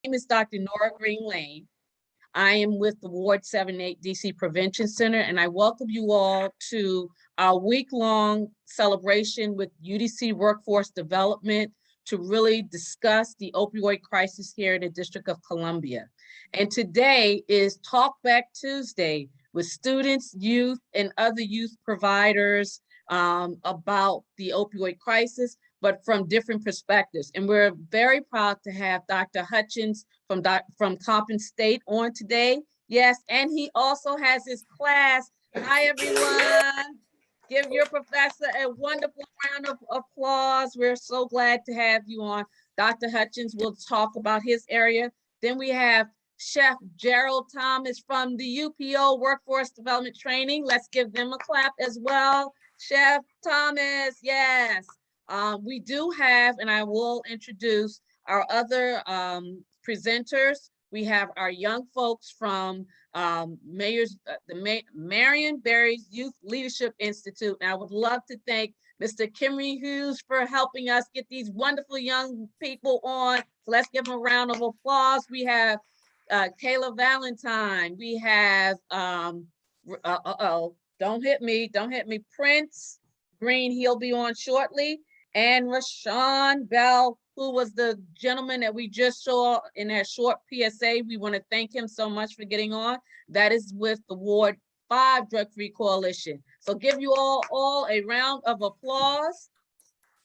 name is Dr. Nora Green Lane. I am with the Wards7&8 DC Prevention Center, and I welcome you all to our week-long celebration with UDC Workforce Development to really discuss the opioid crisis here in the District of Columbia. And today is Talk Back Tuesday with students, youth, and other youth providers about the opioid crisis, but from different perspectives. And we're very proud to have Dr. Hutchins from Compton State on today. Yes, and he also has his class. Hi, everyone. Give your professor a wonderful round of applause. We're so glad to have you on. Dr. Hutchins will talk about his area. Then we have Chef Gerald Thomas from the UPO Workforce Development Training. Let's give them a clap as well. Chef Thomas, yes. We do have, and I will introduce our other presenters. We have our young folks from the Marion Barry's Youth Leadership Institute. And I would love to thank Mr. Kimry Hughes for helping us get these wonderful young people on. So let's give them a round of applause. We have Kayla Valentine. We have, don't hit me, Prince Green, he'll be on shortly. And Rashawn Bell, who was the gentleman that we just saw in that short PSA. We want to thank him so much for getting on. That is with the Ward 5 Drug-Free Coalition. So give you all a round of applause.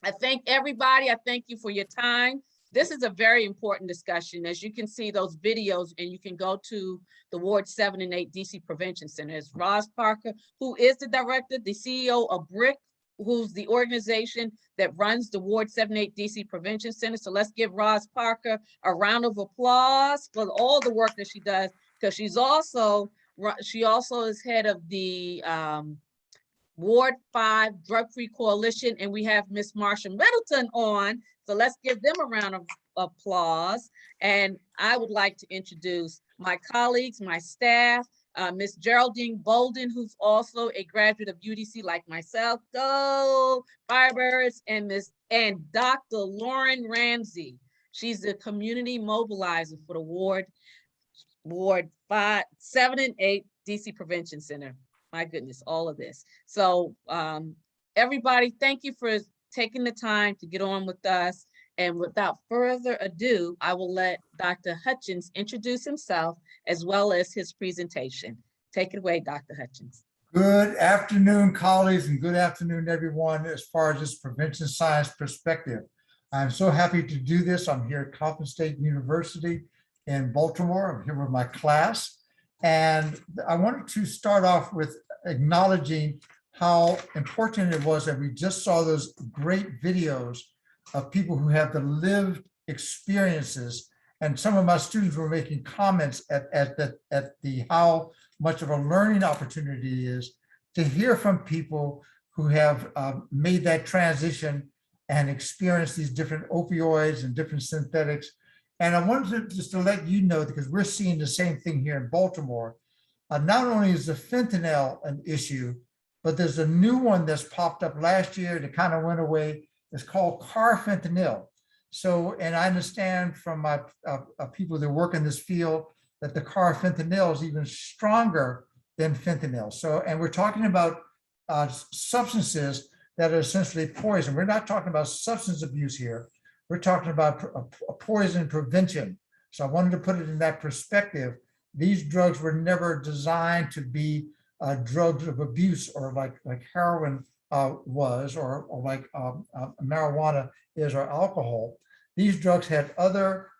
I thank everybody. I thank you for your time. This is a very important discussion. As you can see those videos, and you can go to the Wards7&8 DC Prevention Center. It's Roz Parker, who is the director, the CEO of BRIC, who's the organization that runs the Wards7&8 DC Prevention Center. So let's give Roz Parker a round of applause for all the work that she does, because she also is head of the Ward 5 Drug-Free Coalition, and we have Miss Marsha Middleton on. So let's give them a round of applause. And I would like to introduce my colleagues, my staff, Miss Geraldine Bolden, who's also a graduate of UDC like myself, go Firebirds, and Dr. Lauren Ramsey. She's the community mobilizer for the Ward 5, 7, and 8 DC Prevention Center. My goodness, all of this. So everybody, thank you for taking the time to get on with us. And without further ado, I will let Dr. Hutchins introduce himself as well as his presentation. Take it away, Dr. Hutchins. Good afternoon, colleagues, and good afternoon, everyone, as far as this prevention science perspective. I'm so happy to do this. I'm here at Compton State University in Baltimore. I'm here with my class. And I wanted to start off with acknowledging how important it was that we just saw those great videos of people who have the lived experiences. And some of my students were making comments at the how much of a learning opportunity it is to hear from people who have made that transition and experienced these different opioids and different synthetics. And I wanted to just to let you know, because we're seeing the same thing here in Baltimore. Not only is the fentanyl an issue, but there's a new one that's popped up last year that kind of went away. It's called carfentanil. So, and I understand from my people that work in this field that the carfentanil is even stronger than fentanyl. So, and we're talking about substances that are essentially poison. We're not talking about substance abuse here. We're talking about a poison prevention. So I wanted to put it in that perspective. These drugs were never designed to be drugs of abuse, or like heroin was, or like marijuana is, or alcohol. These drugs had other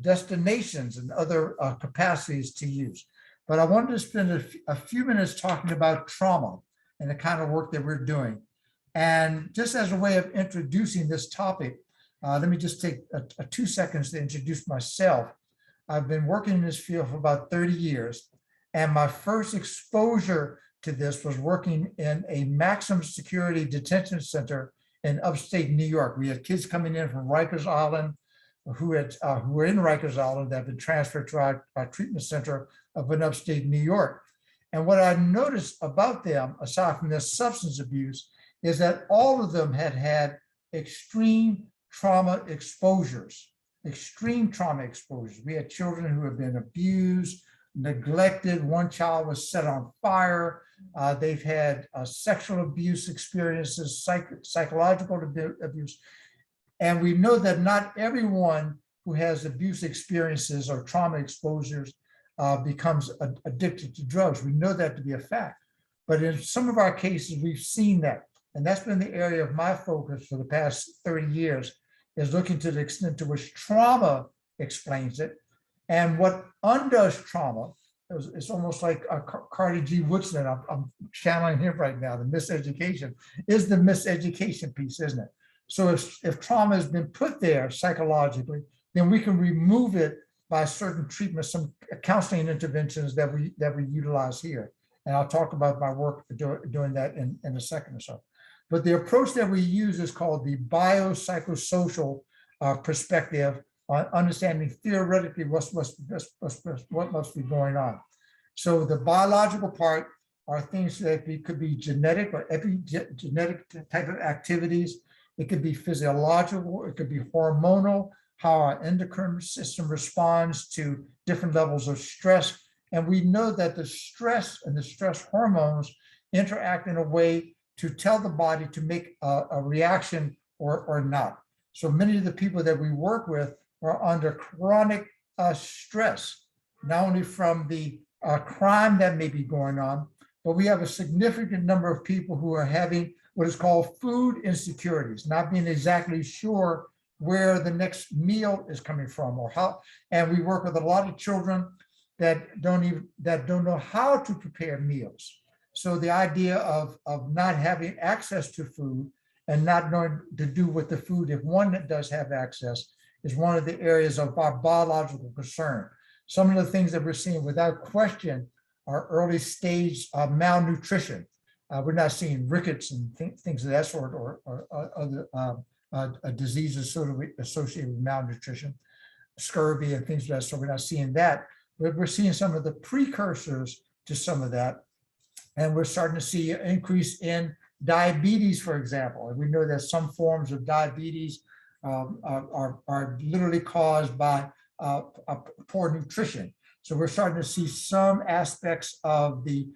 destinations and other capacities to use. But I wanted to spend a few minutes talking about trauma and the kind of work that we're doing. And just as a way of introducing this topic, let me just take 2 seconds to introduce myself. I've been working in this field for about 30 years. And my first exposure to this was working in a maximum security detention center in upstate New York. We had kids coming in from Rikers Island who were in Rikers Island that had been transferred to our treatment center up in upstate New York. And what I noticed about them, aside from their substance abuse, is that all of them had had extreme trauma exposures. extreme trauma exposures. We had children who have been abused, neglected. One child was set on fire. They've had sexual abuse experiences, psychological abuse. And we know that not everyone who has abuse experiences or trauma exposures becomes addicted to drugs. We know that to be a fact. But in some of our cases, we've seen that. And that's been the area of my focus for the past 30 years, is looking to the extent to which trauma explains it. And what undoes trauma, it's almost like Carter G. Woodson, I'm channeling him right now, the miseducation, is the miseducation piece, isn't it? So if trauma has been put there psychologically, then we can remove it by certain treatments, some counseling interventions that we utilize here. And I'll talk about my work doing that in a second or so. But the approach that we use is called the biopsychosocial perspective on understanding theoretically what must be going on. So the biological part are things that could be genetic or epigenetic type of activities. It could be physiological, it could be hormonal, how our endocrine system responds to different levels of stress. And we know that the stress and the stress hormones interact in a way to tell the body to make a reaction or not. So many of the people that we work with are under chronic stress, not only from the crime that may be going on, but we have a significant number of people who are having what is called food insecurities, not being exactly sure where the next meal is coming from or how. And we work with a lot of children that don't know how to prepare meals. So the idea of not having access to food and not knowing to do with the food, if one does have access, is one of the areas of our biological concern. Some of the things that we're seeing without question are early stage malnutrition. We're not seeing rickets and things of that sort or other diseases sort of associated with malnutrition, scurvy and things of that sort. We're not seeing that, but we're seeing some of the precursors to some of that. And we're starting to see an increase in diabetes, for example. And we know that some forms of diabetes are literally caused by poor nutrition. So we're starting to see some aspects of the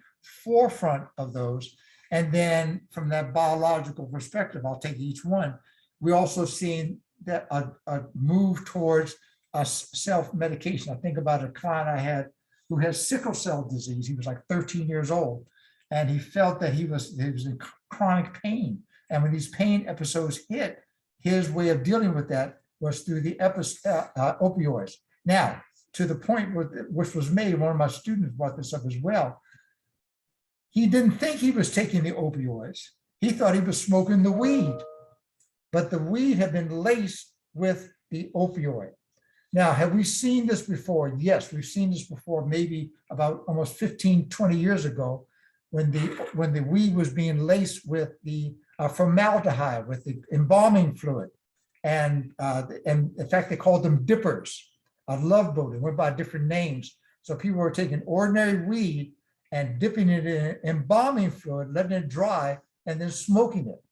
forefront of those. And then from that biological perspective, I'll take each one. We're also seeing that a move towards self-medication. I think about a client I had who has sickle cell disease. He was like 13 years old, and he felt that he was in chronic pain. And when these pain episodes hit, his way of dealing with that was through the opioids. Now, to the point which was made, one of my students brought this up as well. He didn't think he was taking the opioids. He thought he was smoking the weed, but the weed had been laced with the opioid. Now, have we seen this before? Yes, we've seen this before, maybe about almost 15, 20 years ago, when the weed was being laced with the formaldehyde, with the embalming fluid. And in fact, they called them dippers. I love both. They went by different names. So people were taking ordinary weed and dipping it in embalming fluid, letting it dry, and then smoking it.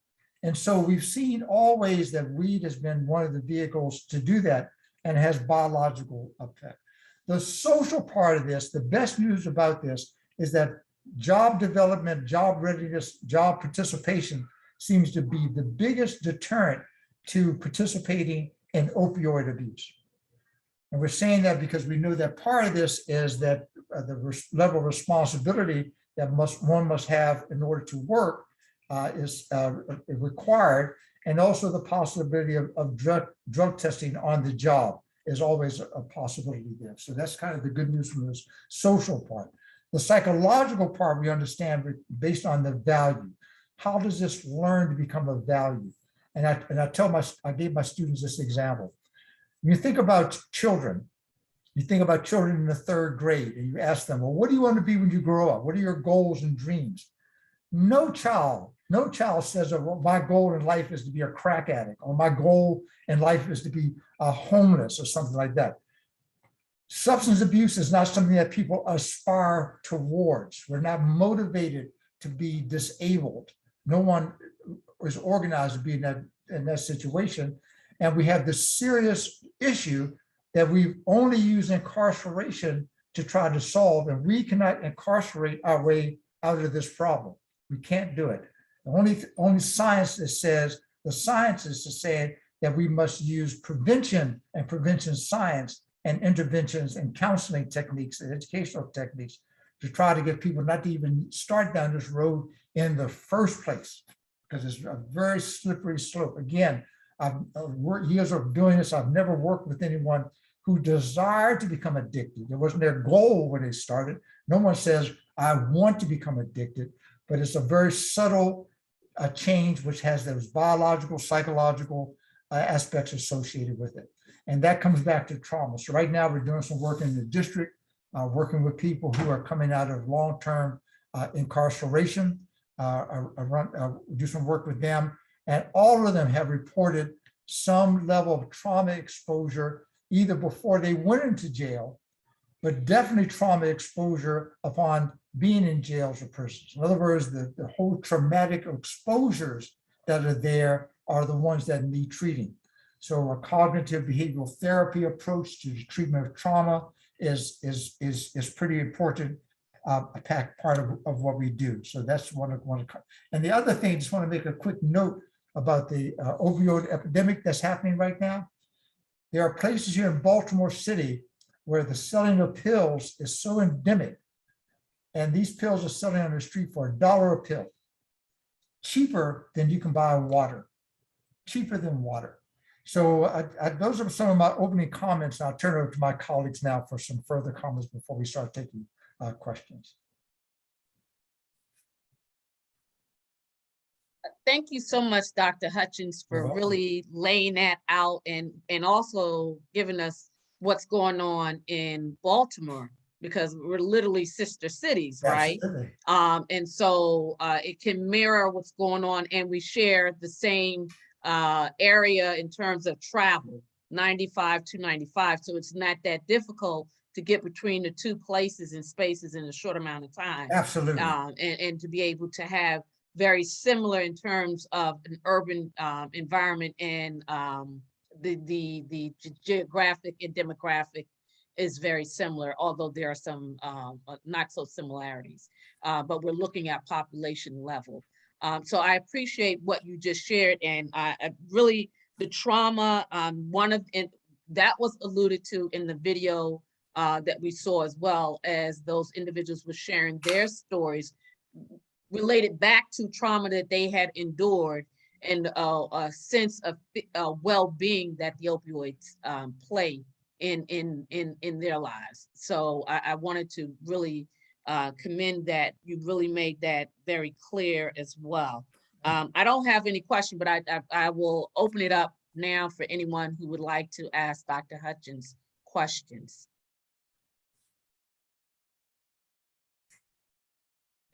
And so we've seen always that weed has been one of the vehicles to do that and has biological effect. The social part of this, the best news about this is that job development, job readiness, job participation seems to be the biggest deterrent to participating in opioid abuse. And we're saying that because we know that part of this is that the level of responsibility that one must have in order to work is required, and also the possibility of drug testing on the job is always a possibility there. So that's kind of the good news from this social part. The psychological part we understand based on the value. How does this learn to become a value? And I gave my students this example. When you think about children, you think about children in the 3rd grade, and you ask them, well, what do you want to be when you grow up? What are your goals and dreams? No child says, well, my goal in life is to be a crack addict, or my goal in life is to be homeless, or something like that. Substance abuse is not something that people aspire towards. We're not motivated to be disabled. No one is organized to be in that situation. And we have this serious issue that we've only used incarceration to try to solve, and we cannot incarcerate our way out of this problem. We can't do it. The only science that says, the scientists are saying that we must use prevention and prevention science and interventions and counseling techniques and educational techniques to try to get people not to even start down this road in the first place, because it's a very slippery slope. Again, I've worked years of doing this. I've never worked with anyone who desired to become addicted. It wasn't their goal when they started. No one says, I want to become addicted, but it's a very subtle change which has those biological, psychological aspects associated with it. And that comes back to trauma. So right now we're doing some work in the district, working with people who are coming out of long-term incarceration, do some work with them. And all of them have reported some level of trauma exposure, either before they went into jail, but definitely trauma exposure upon being in jails or prisons. In other words, the whole traumatic exposures that are there are the ones that need treating. So a cognitive behavioral therapy approach to the treatment of trauma is pretty important part of what we do. So that's one. And the other thing, just want to make a quick note about the opioid epidemic that's happening right now. There are places here in Baltimore City where the selling of pills is so endemic, and these pills are selling on the street for $1 a pill, cheaper than you can buy water, cheaper than water. So those are some of my opening comments. I'll turn it over to my colleagues now for some further comments before we start taking questions. Thank you so much, Dr. Hutchins, for really laying that out and also giving us what's going on in Baltimore, because we're literally sister cities, right? Absolutely. And so it can mirror what's going on, and we share the same area in terms of travel, 95 to 95. So it's not that difficult to get between the two places and spaces in a short amount of time. Absolutely. And to be able to have very similar in terms of an urban environment, and the geographic and demographic is very similar, although there are some not so similarities, but we're looking at population level. So I appreciate what you just shared, and I really, the trauma, that was alluded to in the video that we saw, as well as those individuals were sharing their stories related back to trauma that they had endured, and a sense of well-being that the opioids play in their lives. So I wanted to really commend that. You really made that very clear as well. I don't have any question, but I will open it up now for anyone who would like to ask Dr. Hutchins questions.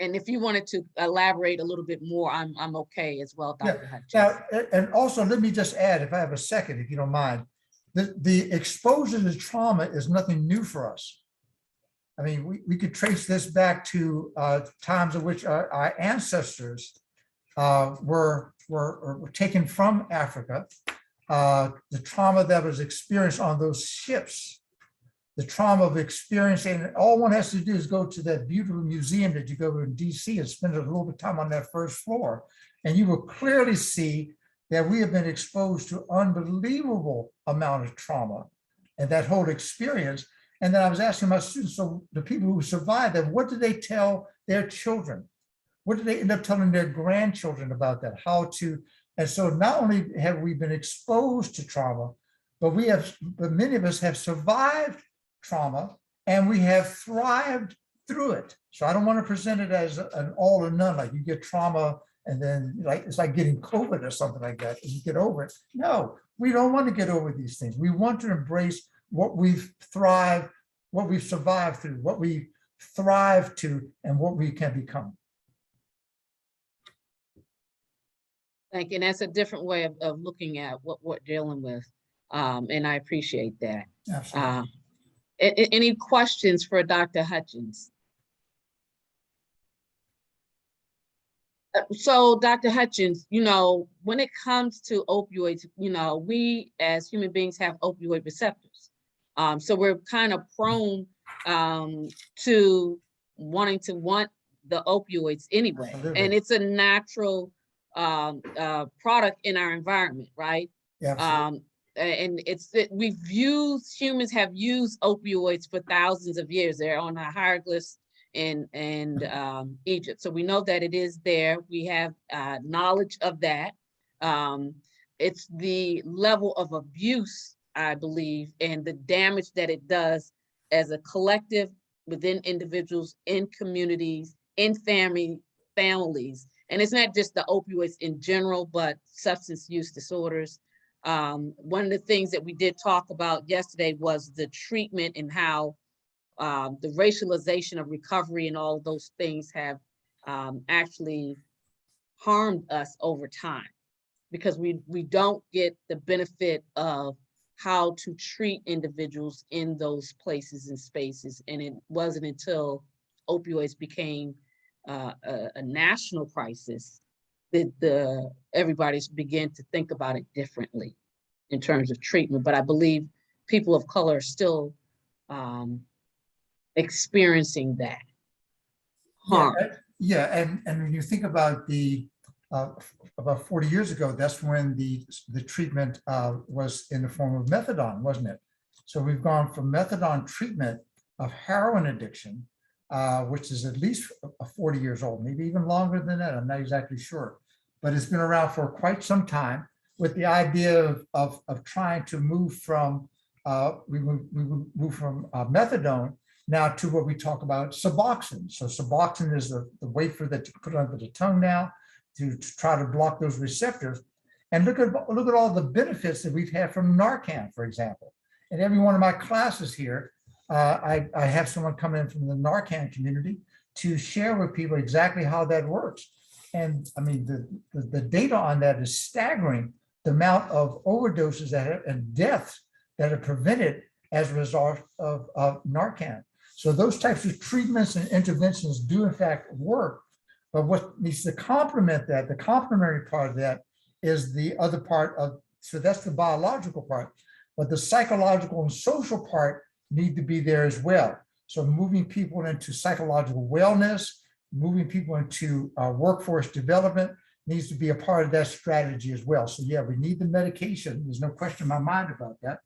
And if you wanted to elaborate a little bit more, I'm okay as well, Dr. Hutchins. Now, and also let me just add, if I have a second, if you don't mind, the exposure to trauma is nothing new for us. I mean, we could trace this back to times in which our ancestors were taken from Africa, the trauma that was experienced on those ships, the trauma of experiencing, all one has to do is go to that beautiful museum that you go to in DC and spend a little bit of time on that first floor, and you will clearly see that we have been exposed to unbelievable amount of trauma and that whole experience. And then I was asking my students, so the people who survived that, what did they tell their children? What did they end up telling their grandchildren about that? How to, and so not only have we been exposed to trauma, but many of us have survived trauma, and we have thrived through it. So I don't want to present it as an all or none, like you get trauma and then it's like getting COVID or something like that, and you get over it. No, we don't want to get over these things. We want to embrace what we've thrived, what we've survived through, what we thrive to, and what we can become. Thank you. And that's a different way of looking at what we're dealing with. And I appreciate that. Absolutely. Any questions for Dr. Hutchins? So Dr. Hutchins, when it comes to opioids, we as human beings have opioid receptors. So we're kind of prone to want the opioids anyway. Absolutely. And it's a natural product in our environment, right? Yeah, absolutely. And humans have used opioids for thousands of years. They're on the hieroglyphs in Egypt. So we know that it is there. We have knowledge of that. It's the level of abuse, I believe, and the damage that it does as a collective within individuals, in communities, in families. And it's not just the opioids in general, but substance use disorders. One of the things that we did talk about yesterday was the treatment and how the racialization of recovery and all of those things have actually harmed us over time, because we don't get the benefit of how to treat individuals in those places and spaces. And it wasn't until opioids became a national crisis that everybody's began to think about it differently in terms of treatment. But I believe people of color are still experiencing that harm. Yeah, and when you think about about 40 years ago, that's when the treatment was in the form of methadone, wasn't it? So we've gone from methadone treatment of heroin addiction, which is at least 40 years old, maybe even longer than that. I'm not exactly sure, but it's been around for quite some time, with the idea of trying to move from methadone now to what we talk about, Suboxone. So Suboxone is the wafer that you put under the tongue now to try to block those receptors. And look at all the benefits that we've had from Narcan, for example. In every one of my classes here, I have someone come in from the Narcan community to share with people exactly how that works. And I mean, the data on that is staggering, the amount of overdoses and deaths that are prevented as a result of Narcan. So those types of treatments and interventions do in fact work. But what needs to complement that, the complementary part of that, is the other part of, so that's the biological part, but the psychological and social part need to be there as well. So moving people into psychological wellness, moving people into workforce development needs to be a part of that strategy as well. So yeah, we need the medication. There's no question in my mind about that.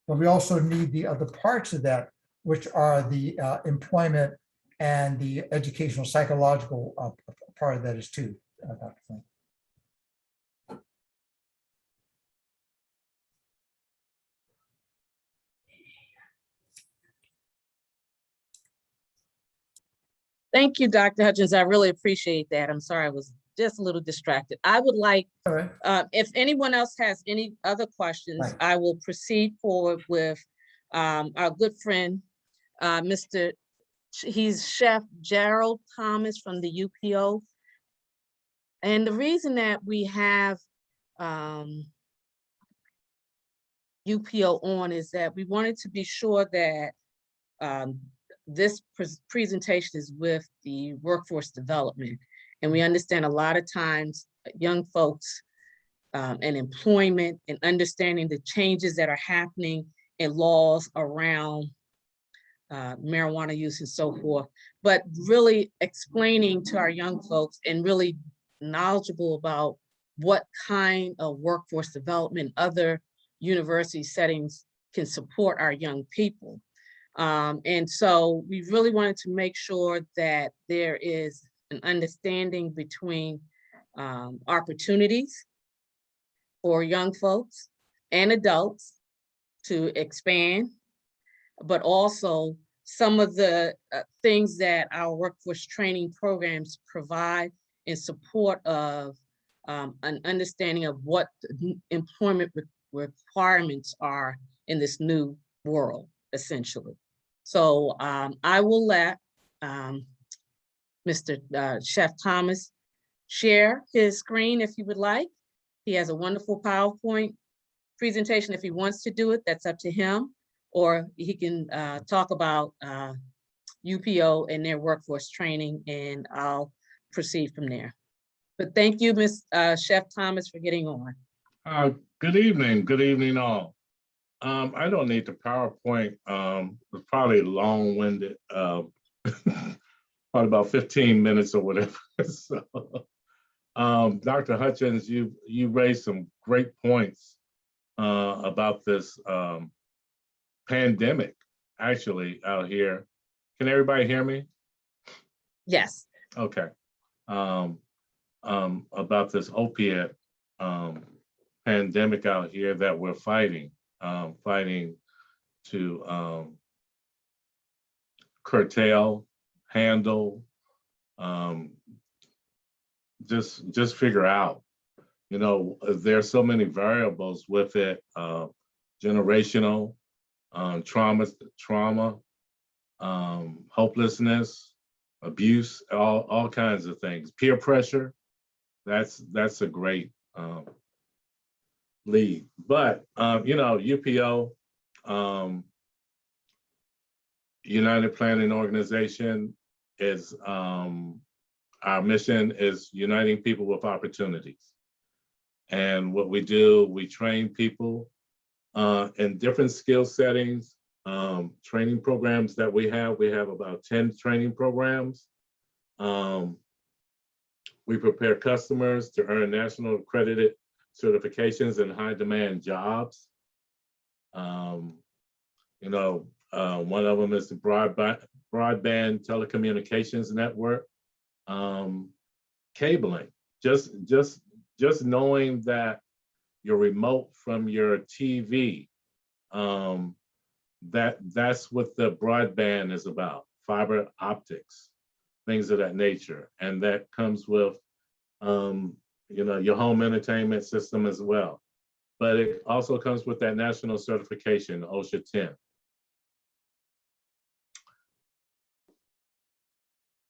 But we also need the other parts of that, which are the employment and the educational psychological part of that is too, Dr. Flynn. Thank you, Dr. Hutchins. I really appreciate that. I'm sorry, I was just a little distracted. I would like, Right. If anyone else has any other questions, Right. I will proceed forward with our good friend, he's Chef Gerald Thomas from the UPO. And the reason that we have UPO on is that we wanted to be sure that this presentation is with the workforce development. And we understand a lot of times young folks and employment and understanding the changes that are happening in laws around marijuana use and so forth, but really explaining to our young folks and really knowledgeable about what kind of workforce development other university settings can support our young people. And so we really wanted to make sure that there is an understanding between opportunities for young folks and adults to expand, but also some of the things that our workforce training programs provide in support of an understanding of what employment requirements are in this new world, essentially. So I will let Mr. Chef Thomas share his screen if you would like. He has a wonderful PowerPoint presentation. If he wants to do it, that's up to him, or he can talk about UPO and their workforce training, and I'll proceed from there. But thank you, Chef Thomas, for getting on. Good evening all. I don't need the PowerPoint. It's probably long-winded, probably about 15 minutes or whatever. So, Dr. Hutchins, you raised some great points about this pandemic actually out here. Can everybody hear me? Yes. Okay. About this opiate pandemic out here that we're fighting to curtail, handle, just figure out. You know, there's so many variables with it, generational, trauma, hopelessness, abuse, all kinds of things. Peer pressure, that's a great lead. But you know, UPO, United Planning Organization, is our mission is uniting people with opportunities. And what we do, we train people in different skill settings, training programs that we have about 10 training programs. We prepare customers to earn national accredited certifications in high demand jobs. You know, one of them is the broadband telecommunications network. Cabling, just knowing that you're remote from your TV, that's what the broadband is about, fiber optics, things of that nature. And that comes with, you know, your home entertainment system as well. But it also comes with that national certification, OSHA 10.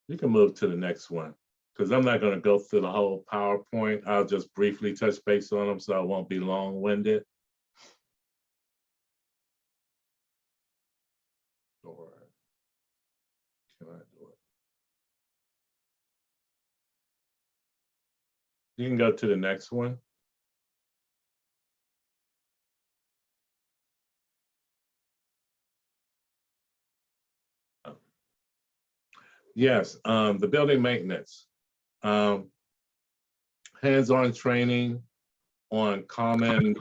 You can move to the next one, because I'm not going to go through the whole PowerPoint. I'll just briefly touch base on them so I won't be long-winded. Or can I do it? You can go to the next one. Yes, the building maintenance. Hands-on training on common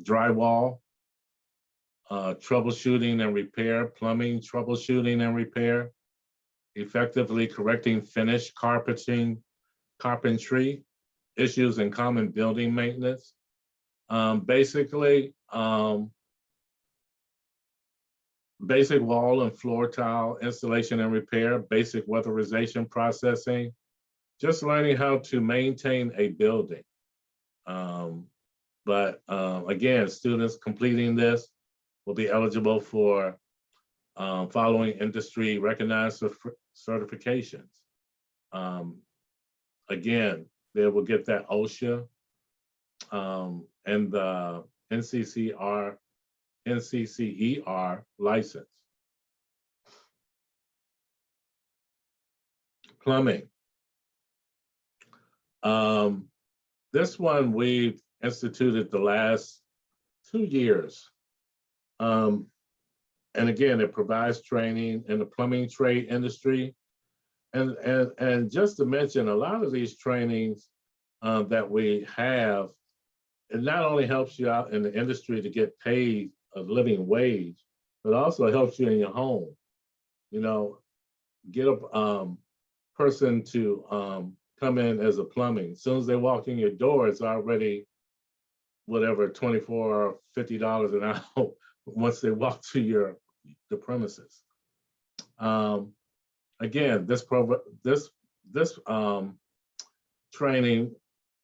drywall, troubleshooting and repair, plumbing troubleshooting and repair, effectively correcting finish carpentry issues in common building maintenance. Basically, basic wall and floor tile installation and repair, basic weatherization processing, just learning how to maintain a building. Again, students completing this will be eligible for following industry recognized certifications. Again, they will get that OSHA and the NCCER license. Plumbing. This one we've instituted the last 2 years. And again, it provides training in the plumbing trade industry. And just to mention, a lot of these trainings that we have, it not only helps you out in the industry to get paid a living wage, but also helps you in your home. You know, get a person to come in as a plumbing. As soon as they walk in your door, it's already whatever, $24 or $50 an hour once they walk to the premises. Again, this training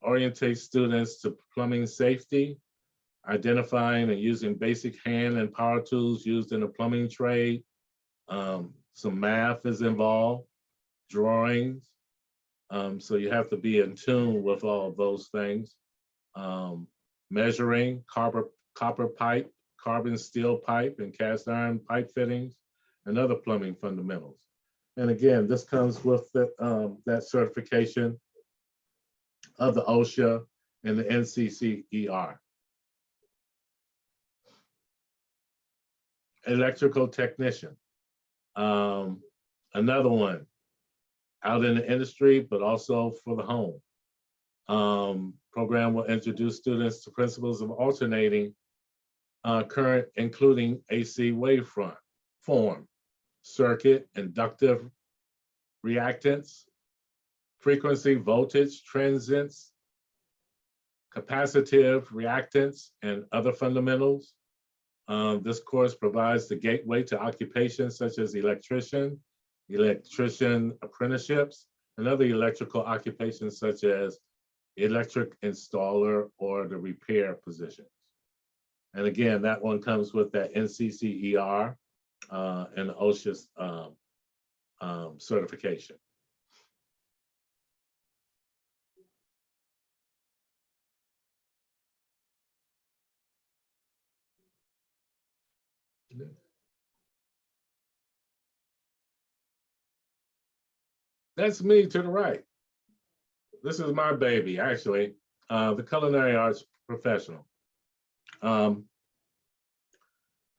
orientates students to plumbing safety, identifying and using basic hand and power tools used in the plumbing trade. Some math is involved, drawings. So you have to be in tune with all of those things. Measuring copper pipe, carbon steel pipe, and cast iron pipe fittings, and other plumbing fundamentals. And again, this comes with that certification of the OSHA and the NCCER. Electrical technician. Another one out in the industry, but also for the home. Program will introduce students to principles of alternating current, including AC waveform, circuit, inductive reactance, frequency, voltage, transients, capacitive reactance, and other fundamentals. This course provides the gateway to occupations such as electrician apprenticeships, and other electrical occupations such as electric installer or the repair positions. And again, that one comes with that NCCER and OSHA's certification. That's me to the right. This is my baby, actually, the culinary arts professional.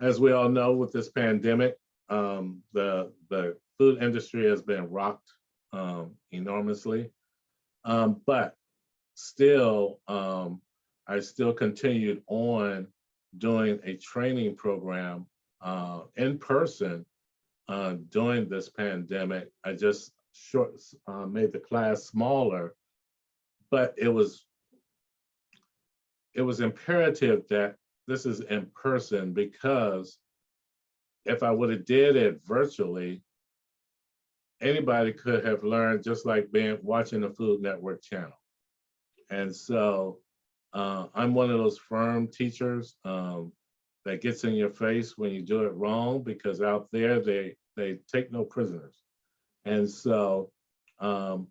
As we all know, with this pandemic, the food industry has been rocked enormously, but still, I still continued on doing a training program in person during this pandemic. I just made the class smaller, but it was imperative that this is in person, because if I would have did it virtually, anybody could have learned just like watching the Food Network channel. And so I'm one of those firm teachers that gets in your face when you do it wrong, because out there they take no prisoners. And so 12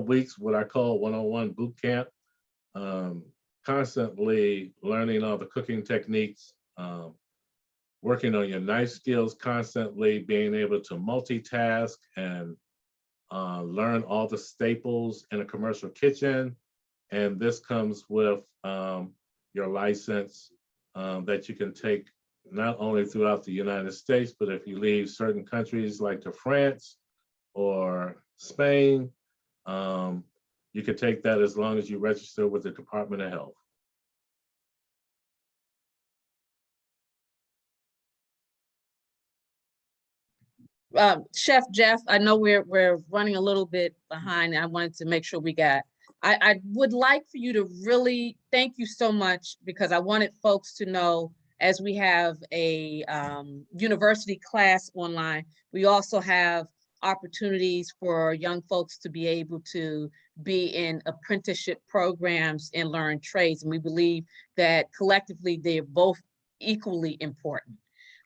weeks, what I call one-on-one boot camp, constantly learning all the cooking techniques, working on your knife skills, constantly being able to multitask and learn all the staples in a commercial kitchen. And this comes with your license that you can take not only throughout the United States, but if you leave certain countries like to France or Spain, you can take that as long as you register with the Department of Health. Chef Jeff, I know we're running a little bit behind. I wanted to make sure we got, I would like for you to really, thank you so much, because I wanted folks to know, as we have a university class online, we also have opportunities for young folks to be able to be in apprenticeship programs and learn trades. And we believe that collectively, they're both equally important.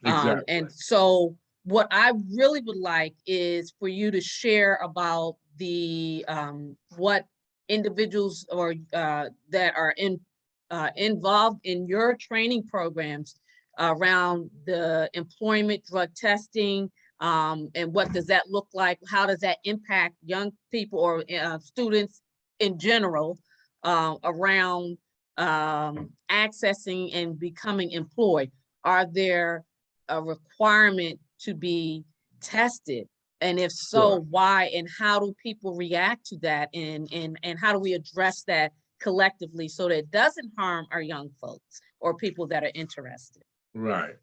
Exactly. And so what I really would like is for you to share about the what individuals or that are involved in your training programs around the employment drug testing, and what does that look like? How does that impact young people or students in general around accessing and becoming employed? Are there a requirement to be tested? And if so, Sure. why, and how do people react to that? And how do we address that collectively so that it doesn't harm our young folks or people that are interested? Right.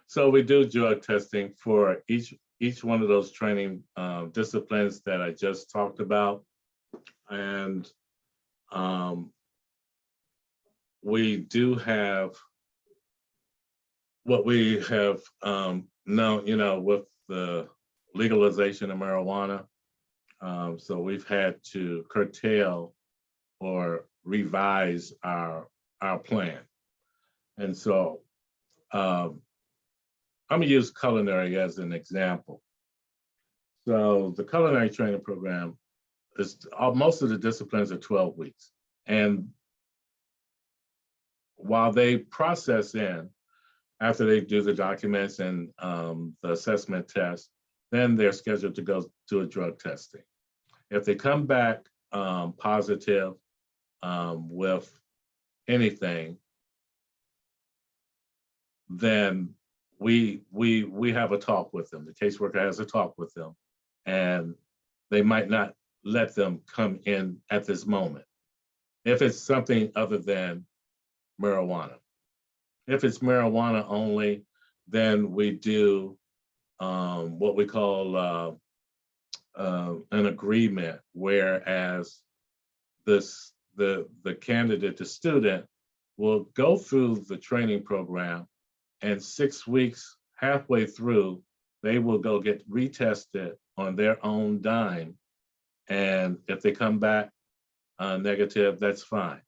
So we do drug testing for each one of those training disciplines that I just talked about. And we do have what we have known, with the legalization of marijuana. So we've had to curtail or revise our plan. And so I'm gonna use culinary as an example. So the culinary training program is, most of the disciplines are 12 weeks. And while they process in, after they do the documents and the assessment test, then they're scheduled to go do a drug testing. If they come back positive with anything, then we have a talk with them. The caseworker has a talk with them, and they might not let them come in at this moment if it's something other than marijuana. If it's marijuana only, then we do what we call an agreement, whereas the candidate, the student, will go through the training program, and 6 weeks, halfway through, they will go get retested on their own dime. And if they come back negative, that's fine.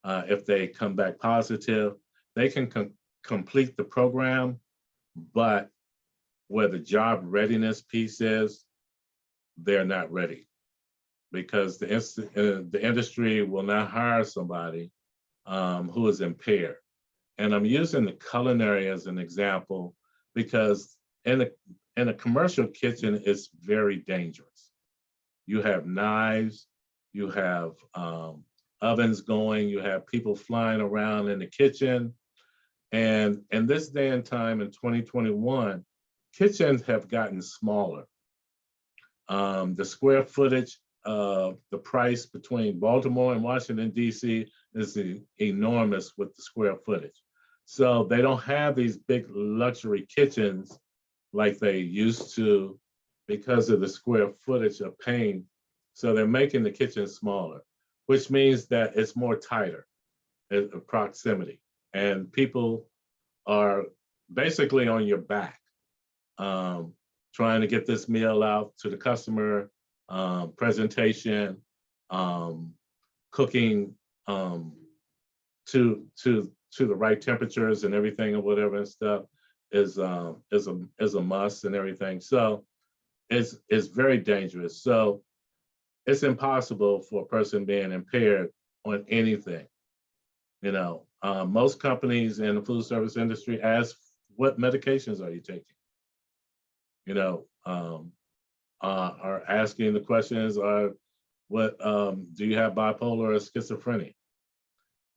If they come back positive, they can complete the program, but where the job readiness piece is, they're not ready, because the industry will not hire somebody who is impaired. And I'm using the culinary as an example because in a commercial kitchen, it's very dangerous. You have knives, you have ovens going, you have people flying around in the kitchen. And in this day and time in 2021, kitchens have gotten smaller. The square footage, the price between Baltimore and Washington, DC is enormous with the square footage. So they don't have these big luxury kitchens like they used to because of the square footage of paying. So they're making the kitchen smaller, which means that it's more tighter in proximity. And people are basically on your back, trying to get this meal out to the customer, presentation, cooking to the right temperatures and everything or whatever and stuff is a must and everything. So it's very dangerous. So it's impossible for a person being impaired on anything. You know, most companies in the food service industry ask, what medications are you taking? You know, are asking the questions, what do you have bipolar or schizophrenia?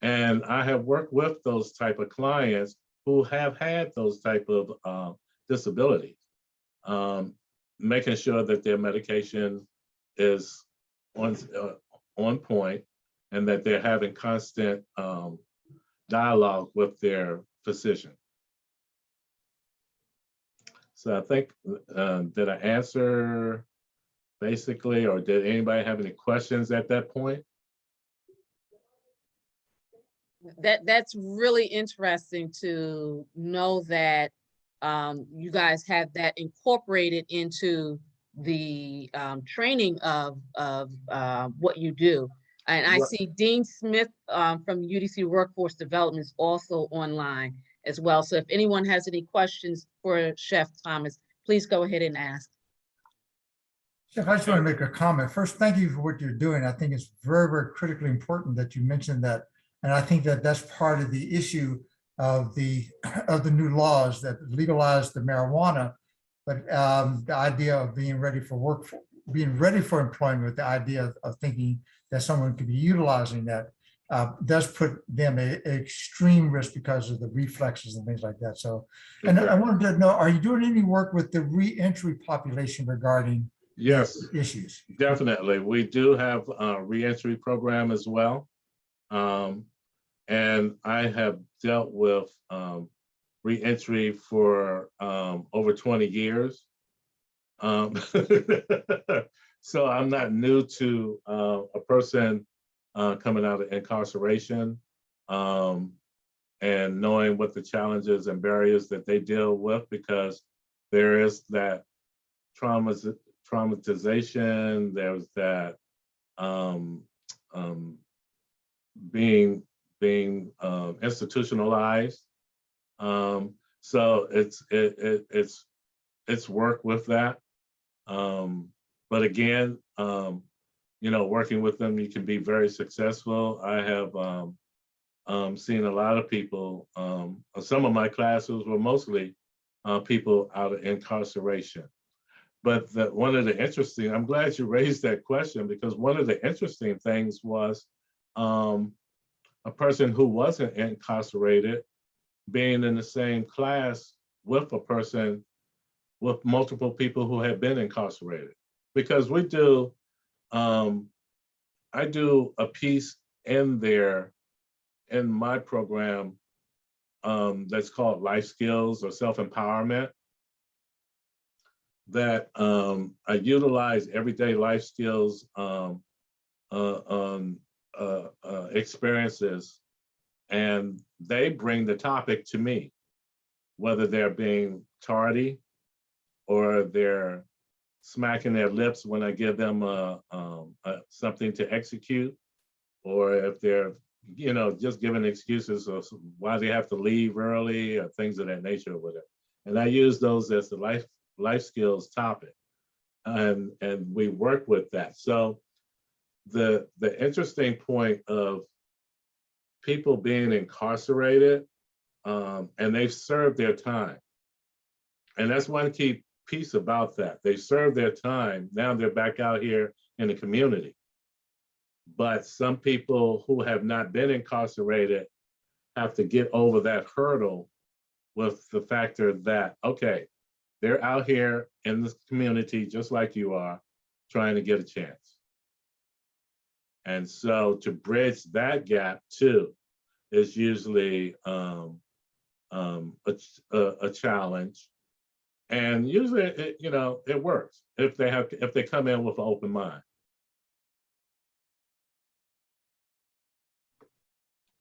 And I have worked with those type of clients who have had those type of disabilities, making sure that their medication is on point and that they're having constant dialogue with their physician. So I think, did I answer basically, or did anybody have any questions at that point? That's really interesting to know that you guys have that incorporated into the training of what you do. And I see Dean Smith from UDC Workforce Development is also online as well. So if anyone has any questions for Chef Thomas, please go ahead and ask. Chef, I just want to make a comment. First, thank you for what you're doing. I think it's very, very critically important that you mentioned that. And I think that that's part of the issue of the new laws that legalize the marijuana, but the idea of being ready for employment, the idea of thinking that someone could be utilizing that does put them at extreme risk because of the reflexes and things like that. So, and I wanted to know, are you doing any work with the re-entry population regarding issues? Definitely. We do have a re-entry program as well. And I have dealt with re-entry for over 20 years. So I'm not new to a person coming out of incarceration and knowing what the challenges and barriers that they deal with, because there is that traumatization, there's that being institutionalized. So it's work with that. But again, you know, working with them, you can be very successful. I have seen a lot of people, some of my classes were mostly people out of incarceration. But one of the interesting, I'm glad you raised that question, because one of the interesting things was a person who wasn't incarcerated being in the same class with a person with multiple people who had been incarcerated. Because we do, I do a piece in there in my program that's called Life Skills or Self-Empowerment, that I utilize everyday life skills experiences, and they bring the topic to me, whether they're being tardy or they're smacking their lips when I give them something to execute, or if they're, you know, just giving excuses of why they have to leave early or things of that nature or whatever. And I use those as the life skills topic, and we work with that. So the interesting point of people being incarcerated, and they've served their time, and that's one key piece about that. They served their time, now they're back out here in the community. But some people who have not been incarcerated have to get over that hurdle with the factor that, okay, they're out here in this community just like you are, trying to get a chance. And so to bridge that gap too is usually a challenge. And usually, it works if they come in with an open mind.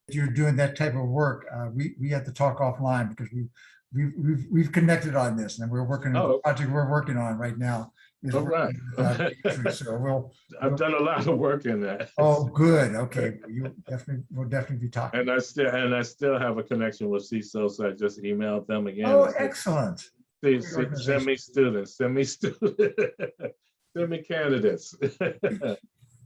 If you're doing that type of work, we have to talk offline, because we've connected on this, and we're working on the project we're working on right now. All right. So I've done a lot of work in that. Oh, good. Okay, we'll definitely be talking. And I still have a connection with CISO, so I just emailed them again. Oh, excellent. Send me students, send me candidates.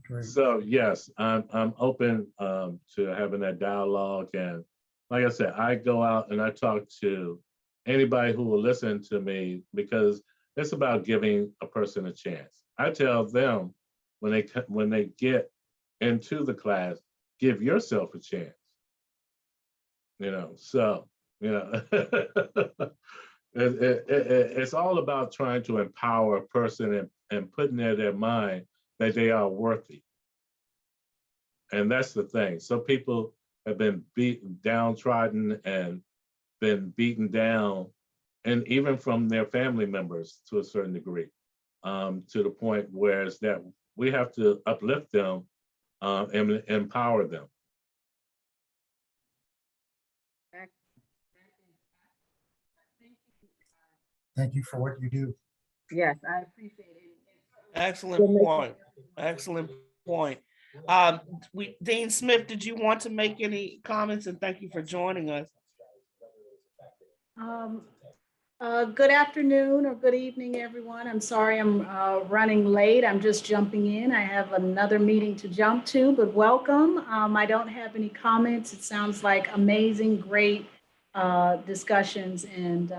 Great. So yes, I'm open to having that dialogue. And like I said, I go out and I talk to anybody who will listen to me, because it's about giving a person a chance. I tell them when they get into the class, give yourself a chance. It's all about trying to empower a person and putting in their mind that they are worthy. And that's the thing. Some people have been downtrodden and been beaten down, and even from their family members to a certain degree, to the point where it's that we have to uplift them and empower them. Thank you for what you do. Yes, I appreciate it. Excellent point. Excellent point. Dean Smith, did you want to make any comments? And thank you for joining us. Good afternoon or good evening, everyone. I'm sorry I'm running late. I'm just jumping in. I have another meeting to jump to, but welcome. I don't have any comments. It sounds like amazing, great discussions, and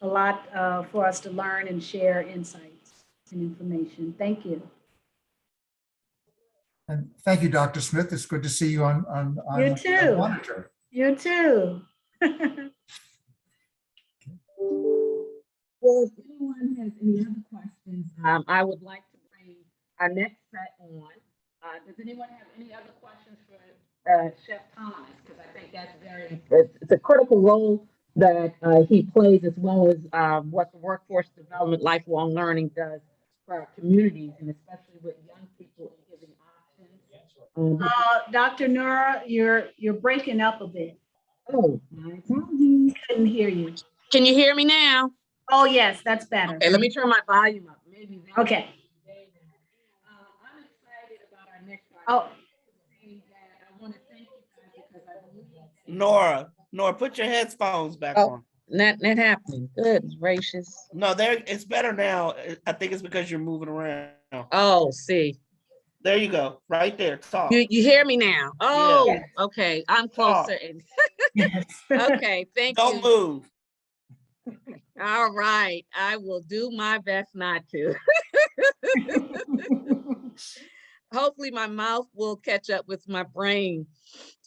a lot for us to learn and share insights and information. Thank you. And thank you, Dr. Smith. It's good to see you on You too. monitor. You too. Well, if anyone has any other questions, I would like to bring our next set on. Does anyone have any other questions for Chef Thomas? Because I think that's it's a critical role that he plays, as well as what the workforce development lifelong learning does for our communities, and especially with young people and giving options. Dr. Nura, you're breaking up a bit. Oh, my apologies. Couldn't hear you. Can you hear me now? Oh, yes, that's better. Okay, let me turn my volume up. Maybe. Okay. I'm excited about our next one. Oh. I want to thank you guys because I believe. Nora, put your headphones back Oh. on. Not happening. Good gracious. No, it's better now. I think it's because you're moving around. Oh, see. There you go. Right there. Talk. You hear me now? Oh, Yeah. okay. I'm closer. And Yes. okay, thank you. Don't move. All right, I will do my best not to. Hopefully my mouth will catch up with my brain.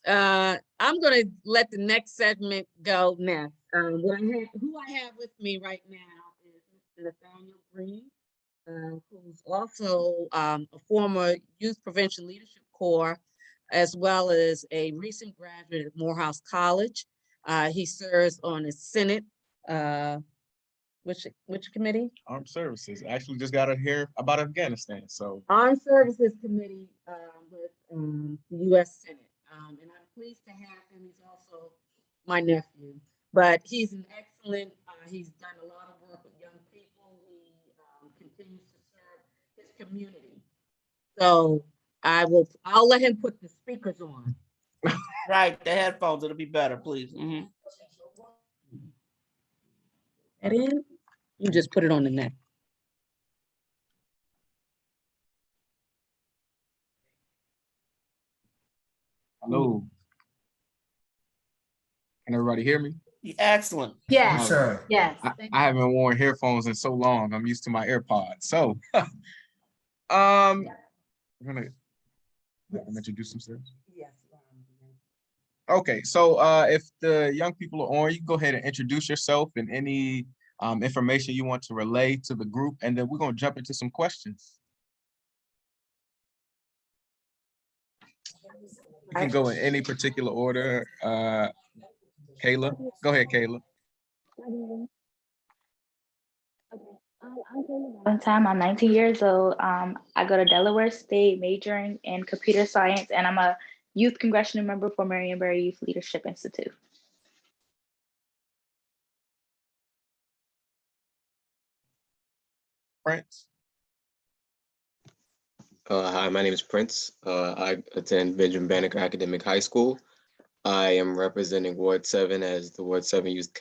I'm gonna let the next segment go next. Who I have with me right now is Mr. Nathaniel Green, who's also a former Youth Prevention Leadership Corps, as well as a recent graduate of Morehouse College. He serves on the Senate, which committee? Armed Services. I actually just got to hear about Afghanistan. So Armed Services Committee with the U.S. Senate. And I'm pleased to have him. He's also my nephew, but he's an excellent, he's done a lot of work with young people. He continues to serve his community. So I'll let him put the speakers on. Right, the headphones, it'll be better, please. Mhm. And then you just put it on the neck. hello. Can everybody hear me? Excellent. Yes, Yes, sir. yes. I haven't worn headphones in so long. I'm used to my AirPods. So I'm gonna introduce themselves. Yes. Okay, so if the young people are on, you can go ahead and introduce yourself and any information you want to relay to the group, and then we're gonna jump into some questions. You can go in any particular order. Kayla, go ahead, Kayla. One time, I'm 19 years old. I go to Delaware State, majoring in computer science, and I'm a youth congressional member for Marionberry Youth Leadership Institute. Prince. Hi, my name is Prince. I attend Benjamin Banneker Academic High School. I am representing Ward 7 as the Ward 7 youth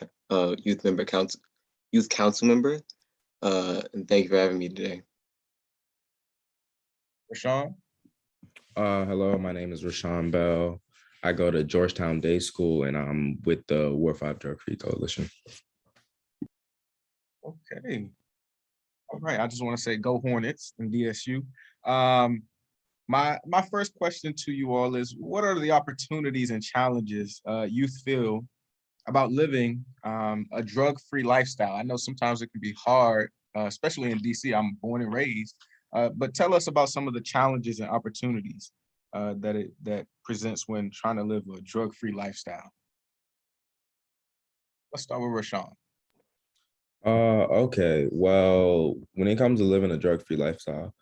council member. And thank you for having me today. Rashawn. Hello, my name is Rashawn Bell. I go to Georgetown Day School and I'm with the War 5 Drug Free Coalition. Okay. All right. I just want to say go Hornets and DSU. My first question to you all is, what are the opportunities and challenges youth feel about living a drug-free lifestyle? I know sometimes it can be hard, especially in DC. I'm born and raised, but tell us about some of the challenges and opportunities that presents when trying to live a drug-free lifestyle. Let's start with Rashawn. Okay, well, when it comes to living a drug-free lifestyle,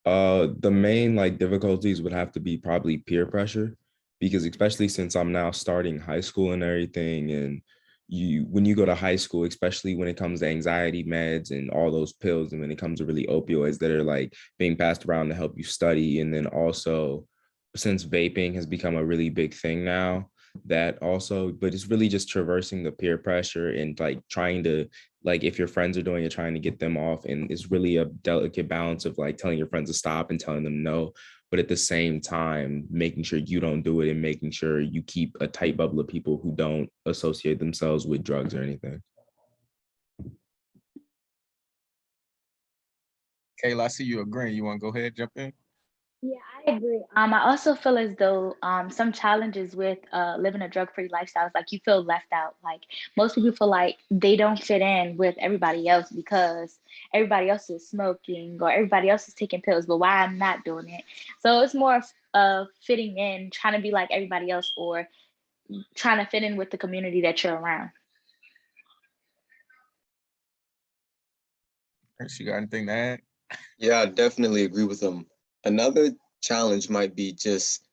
the main difficulties would have to be probably peer pressure, because especially since I'm now starting high school and everything, and when you go to high school, especially when it comes to anxiety meds and all those pills, and when it comes to really opioids that are being passed around to help you study, and then also since vaping has become a really big thing now, that also, but it's really just traversing the peer pressure and trying to, if your friends are doing it, trying to get them off. And it's really a delicate balance of telling your friends to stop and telling them no, but at the same time, making sure you don't do it and making sure you keep a tight bubble of people who don't associate themselves with drugs or anything. Kayla, I see you agreeing. You want to go ahead, jump in? Yeah, I agree. I also feel as though some challenges with living a drug-free lifestyle is you feel left out. Most people feel like they don't fit in with everybody else because everybody else is smoking or everybody else is taking pills, but why I'm not doing it? So it's more of fitting in, trying to be like everybody else, or trying to fit in with the community that you're around. You got anything to add? Yeah, I definitely agree with them. Another challenge might be just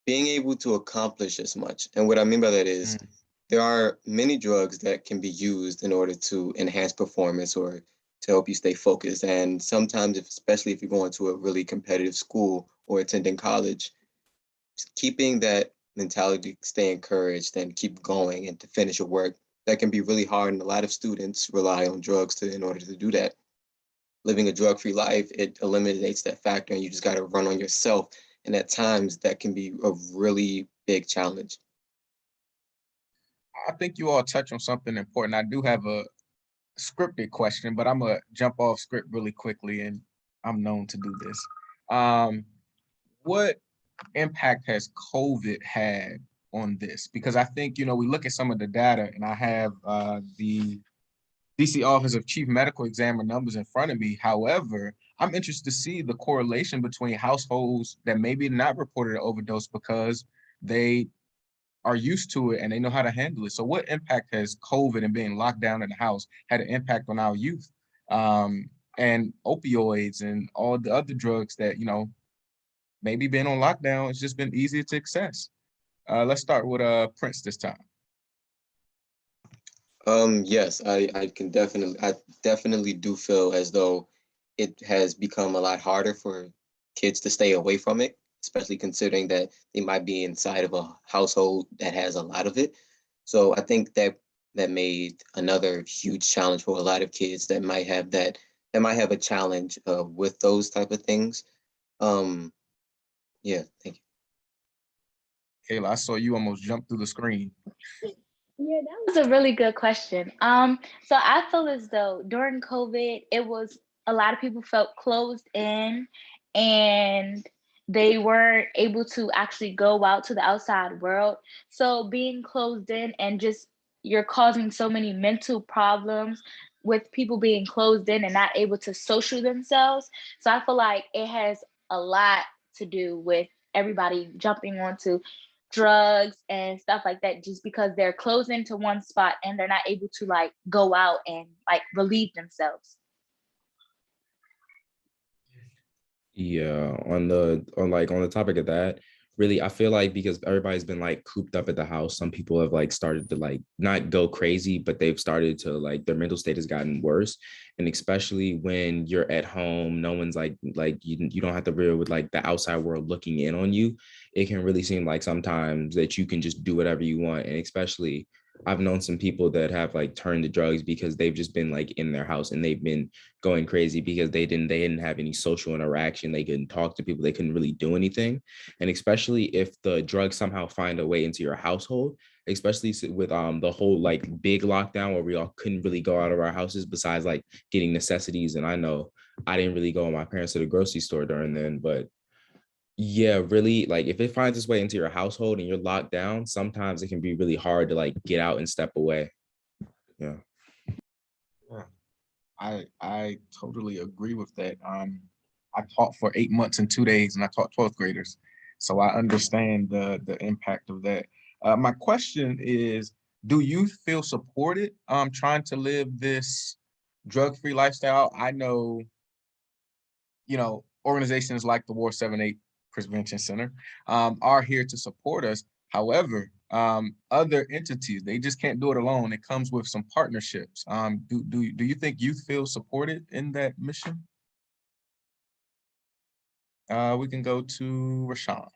being able to accomplish as much. And what I mean by that is there are many drugs that can be used in order to enhance performance or to help you stay focused. And sometimes, especially if you're going to a really competitive school or attending college, keeping that mentality, stay encouraged and keep going and to finish your work, that can be really hard. And a lot of students rely on drugs in order to do that. Living a drug-free life, it eliminates that factor and you just got to run on yourself. And at times that can be a really big challenge. I think you all touch on something important. I do have a scripted question, but I'm gonna jump off script really quickly, and I'm known to do this. What impact has COVID had on this? Because I think, we look at some of the data, and I have the DC Office of Chief Medical Examiner numbers in front of me. However, I'm interested to see the correlation between households that maybe not reported an overdose because they are used to it and they know how to handle it. So what impact has COVID and being locked down in the house had an impact on our youth? And opioids and all the other drugs that, maybe being on lockdown, it's just been easier to access. Let's start with Prince this time. Yes, I definitely do feel as though it has become a lot harder for kids to stay away from it, especially considering that they might be inside of a household that has a lot of it. So I think that made another huge challenge for a lot of kids that might have a challenge with those type of things. Yeah, thank you. Kayla, I saw you almost jump through the screen. Yeah, that was a really good question. So I feel as though during COVID, it was a lot of people felt closed in and they weren't able to actually go out to the outside world. So being closed in and just you're causing so many mental problems with people being closed in and not able to social themselves. So I feel like it has a lot to do with everybody jumping onto drugs and stuff like that just because they're closed into one spot and they're not able to like go out and like relieve themselves. Yeah, on the topic of that, really, I feel like because everybody's been like cooped up at the house, some people have like started to like not go crazy, but they've started to like their mental state has gotten worse. And especially when you're at home, no one's like you don't have to deal with like the outside world looking in on you. It can really seem like sometimes that you can just do whatever you want. And especially I've known some people that have like turned to drugs because they've just been like in their house and they've been going crazy because they didn't have any social interaction. They couldn't talk to people. They couldn't really do anything. And especially if the drugs somehow find a way into your household, especially with the whole like big lockdown where we all couldn't really go out of our houses besides like getting necessities. And I know I didn't really go with my parents to the grocery store during then, but yeah, really, like if it finds its way into your household and you're locked down, sometimes it can be really hard to like get out and step away. Yeah. Yeah. I totally agree with that. I taught for 8 months and 2 days, and I taught 12th graders, so I understand the impact of that. My question is, do you feel supported trying to live this drug-free lifestyle? I know, organizations like the Wards7&8 Prevention Center are here to support us. However, other entities, they just can't do it alone. It comes with some partnerships. Do you think youth feel supported in that mission? We can go to Rashawn.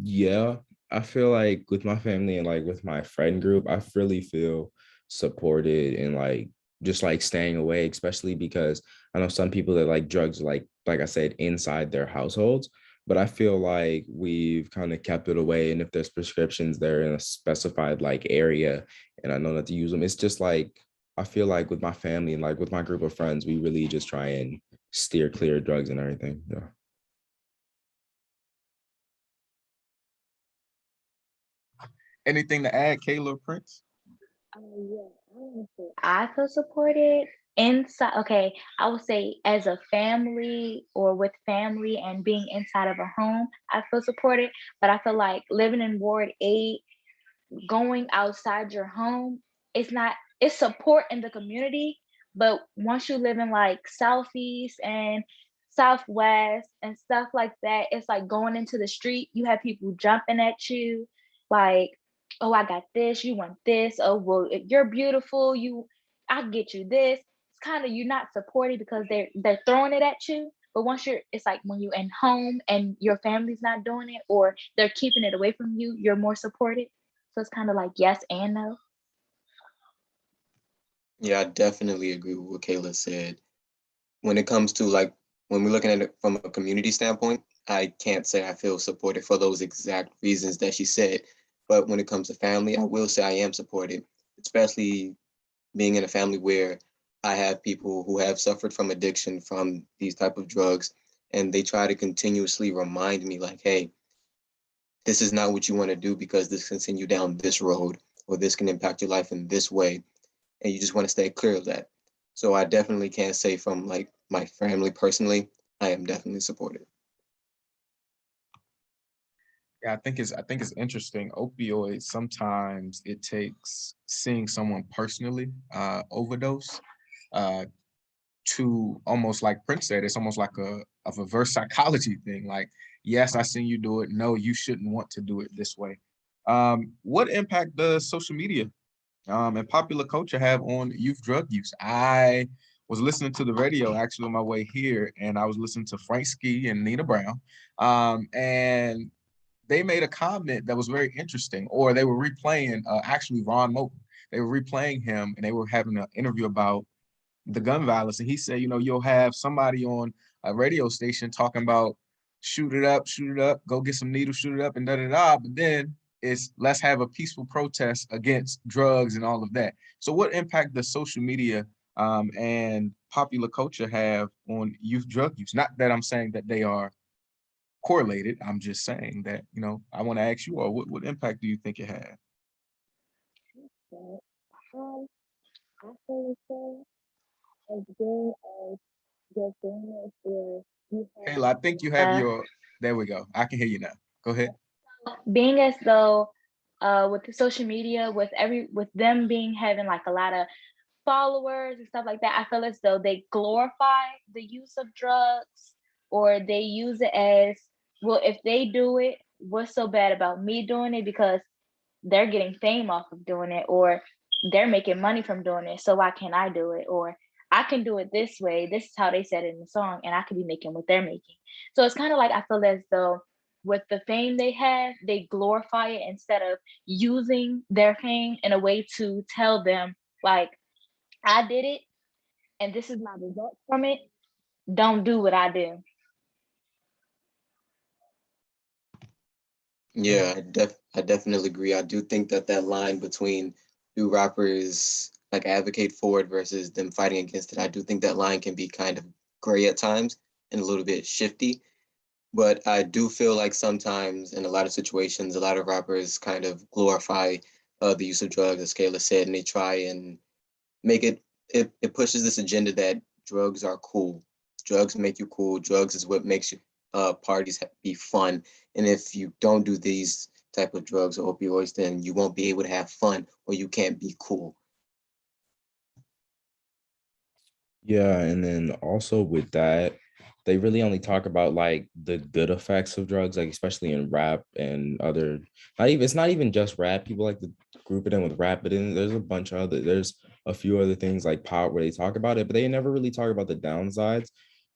Yeah, I feel like with my family and like with my friend group, I really feel supported and like just like staying away, especially because I know some people that like drugs, like I said, inside their households. But I feel like we've kind of kept it away. And if there's prescriptions, they're in a specified like area, and I know not to use them. It's just like I feel like with my family and like with my group of friends, we really just try and steer clear of drugs and everything. Yeah. Anything to add, Kayla or Prince? I feel supported inside. Okay, I would say as a family or with family and being inside of a home, I feel supported. But I feel like living in Ward 8, going outside your home, it's support in the community. But once you live in like Southeast and Southwest and stuff like that, it's like going into the street, you have people jumping at you, like, oh, I got this, you want this, oh, well, you're beautiful, I'll get you this. It's kind of, you're not supported because they're throwing it at you. But it's like when you're in home and your family's not doing it or they're keeping it away from you, you're more supported. So it's kind of like yes and no. Yeah, I definitely agree with what Kayla said. When it comes to like, when we're looking at it from a community standpoint, I can't say I feel supported for those exact reasons that she said. But when it comes to family, I will say I am supported, especially being in a family where I have people who have suffered from addiction from these type of drugs, and they try to continuously remind me like, hey, this is not what you want to do because this can send you down this road, or this can impact your life in this way. And you just want to stay clear of that. So I definitely can't say from like my family personally, I am definitely supported. Yeah, I think it's interesting. Opioids, sometimes it takes seeing someone personally overdose uh, to almost like Prince said, it's almost like a reverse psychology thing. Like, yes, I seen you do it. No, you shouldn't want to do it this way. What impact does social media and popular culture have on youth drug use? I was listening to the radio actually on my way here, and I was listening to Frank Ski and Nina Brown. And they made a comment that was very interesting, or they were replaying actually Ron Moulton. They were replaying him, and they were having an interview about the gun violence. And he said, you know, you'll have somebody on a radio station talking about shoot it up, go get some needles, shoot it up, and da-da-da. But then it's let's have a peaceful protest against drugs and all of that. So what impact does social media and popular culture have on youth drug use? Not that I'm saying that they are correlated. I'm just saying that, you know, I want to ask you all, what impact do you think it had? I feel so as good as the thing where you Kayla, I think you have your, there we go. I can hear you now. Go ahead. being as though with the social media, with them being having like a lot of followers and stuff like that, I feel as though they glorify the use of drugs, or they use it as, well, if they do it, what's so bad about me doing it? Because they're getting fame off of doing it, or they're making money from doing it. So why can't I do it? Or I can do it this way. This is how they said it in the song, and I could be making what they're making. So it's kind of like I feel as though with the fame they have, they glorify it instead of using their fame in a way to tell them, like, I did it and this is my result from it. Don't do what I do. Yeah, I definitely agree. I do think that that line between do rappers like advocate for it versus them fighting against it, I do think that line can be kind of gray at times and a little bit shifty. But I do feel like sometimes in a lot of situations, a lot of rappers kind of glorify the use of drugs, as Kayla said, and they try and make it pushes this agenda that drugs are cool. Drugs make you cool. Drugs is what makes you parties be fun. And if you don't do these type of drugs or opioids, then you won't be able to have fun, or you can't be cool. Yeah, and then also with that, they really only talk about like the good effects of drugs, like especially in rap and other, not even, it's not even just rap. People like to group it in with rap, but then there's a bunch of other, there's a few other things like pop where they talk about it, but they never really talk about the downsides.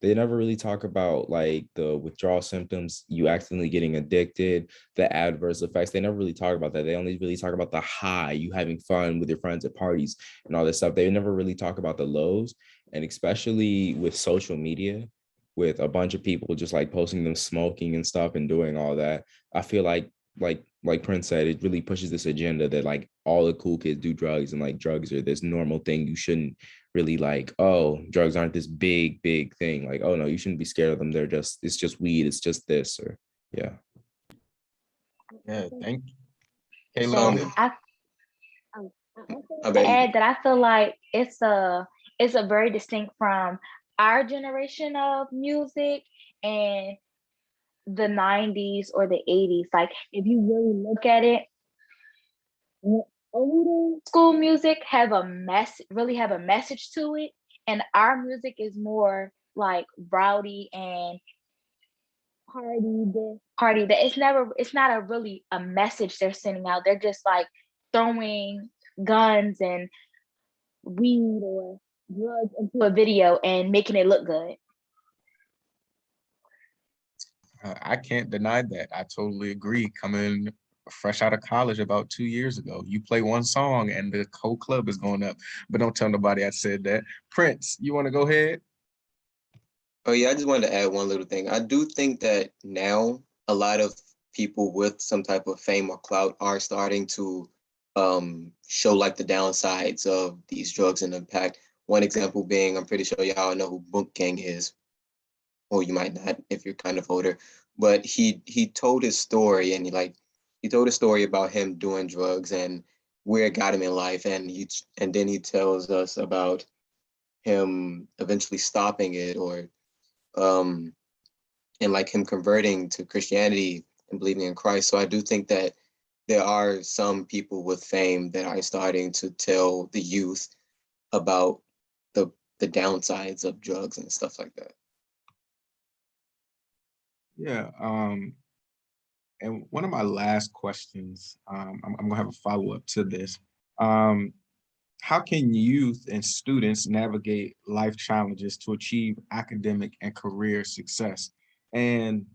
They never really talk about like the withdrawal symptoms, you accidentally getting addicted, the adverse effects. They never really talk about that. They only really talk about the high, you having fun with your friends at parties and all this stuff. They never really talk about the lows. And especially with social media, with a bunch of people just like posting them smoking and stuff and doing all that, I feel like Prince said, it really pushes this agenda that like all the cool kids do drugs, and like drugs are this normal thing. You shouldn't really like, oh, drugs aren't this big thing. Like, oh no, you shouldn't be scared of them. They're just, it's just weed. It's just this, or yeah. Yeah, thank you. Kayla, go Um, ahead. I To bet you. add that I feel like it's a very distinct from our generation of music and the 90s or the 80s. Like if you really look at it, older school music really have a message to it, and our music is more like rowdy and party that. It's not a really a message they're sending out. They're just like throwing guns and weed or drugs into a video and making it look good. I can't deny that. I totally agree. Coming fresh out of college about 2 years ago, you play one song and the whole club is going up. But don't tell nobody I said that. Prince, you want to go ahead? Oh yeah, I just wanted to add one little thing. I do think that now a lot of people with some type of fame or clout are starting to show like the downsides of these drugs and impact. One example being, I'm pretty sure y'all know who Book Gang is, or you might not if you're kind of older. But he told his story, and he told a story about him doing drugs and where it got him in life, and then he tells us about him eventually stopping it, or um and like him converting to Christianity and believing in Christ. So I do think that there are some people with fame that are starting to tell the youth about the the downsides of drugs and stuff like that. Yeah. And one of my last questions, I'm gonna have a follow-up to this. How can youth and students navigate life challenges to achieve academic and career success? And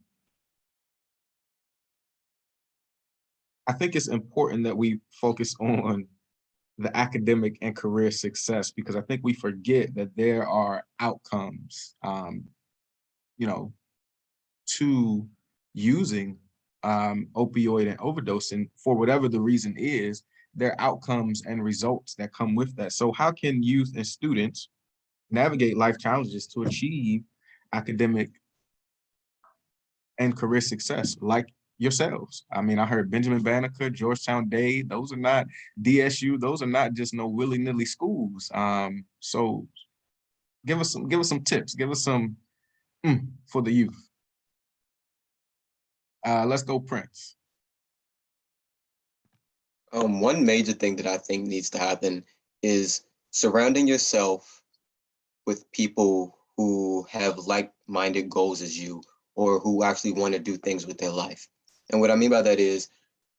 I think it's important that we focus on the academic and career success, because I think we forget that there are outcomes, you know, to using opioid and overdose, and for whatever the reason is, there are outcomes and results that come with that. So how can youth and students navigate life challenges to achieve academic and career success like yourselves? I mean, I heard Benjamin Banneker, Georgetown Day, those are not DSU, those are not just no willy-nilly schools. So give us some tips, give us some for the youth. Let's go, Prince. One major thing that I think needs to happen is surrounding yourself with people who have like-minded goals as you, or who actually want to do things with their life. And what I mean by that is,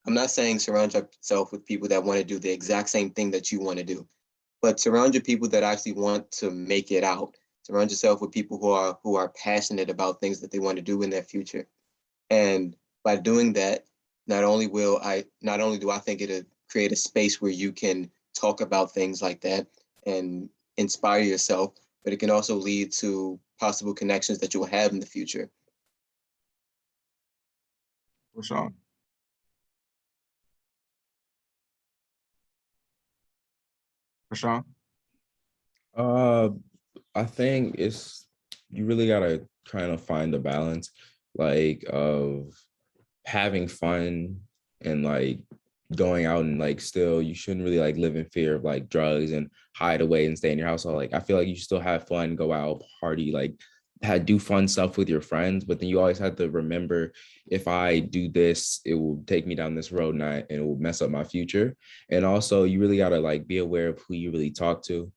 I'm not saying surround yourself with people that want to do the exact same thing that you want to do, but surround your people that actually want to make it out. Surround yourself with people who are passionate about things that they want to do in their future. And by doing that, not only do I think it'll create a space where you can talk about things like that and inspire yourself, but it can also lead to possible connections that you will have in the future. Rashawn. Rashawn. I think you really gotta kind of find a balance, like of having fun and like going out, and like still you shouldn't really like live in fear of like drugs and hide away and stay in your house. So like I feel like you should still have fun, go out, party, like do fun stuff with your friends, but then you always have to remember, if I do this, it will take me down this road and it will mess up my future. And also you really gotta like be aware of who you really talk to,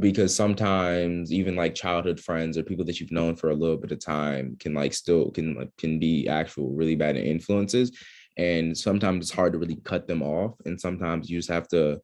because sometimes even like childhood friends or people that you've known for a little bit of time can like still can be actual really bad influences, and sometimes it's hard to really cut them off, and sometimes you just have to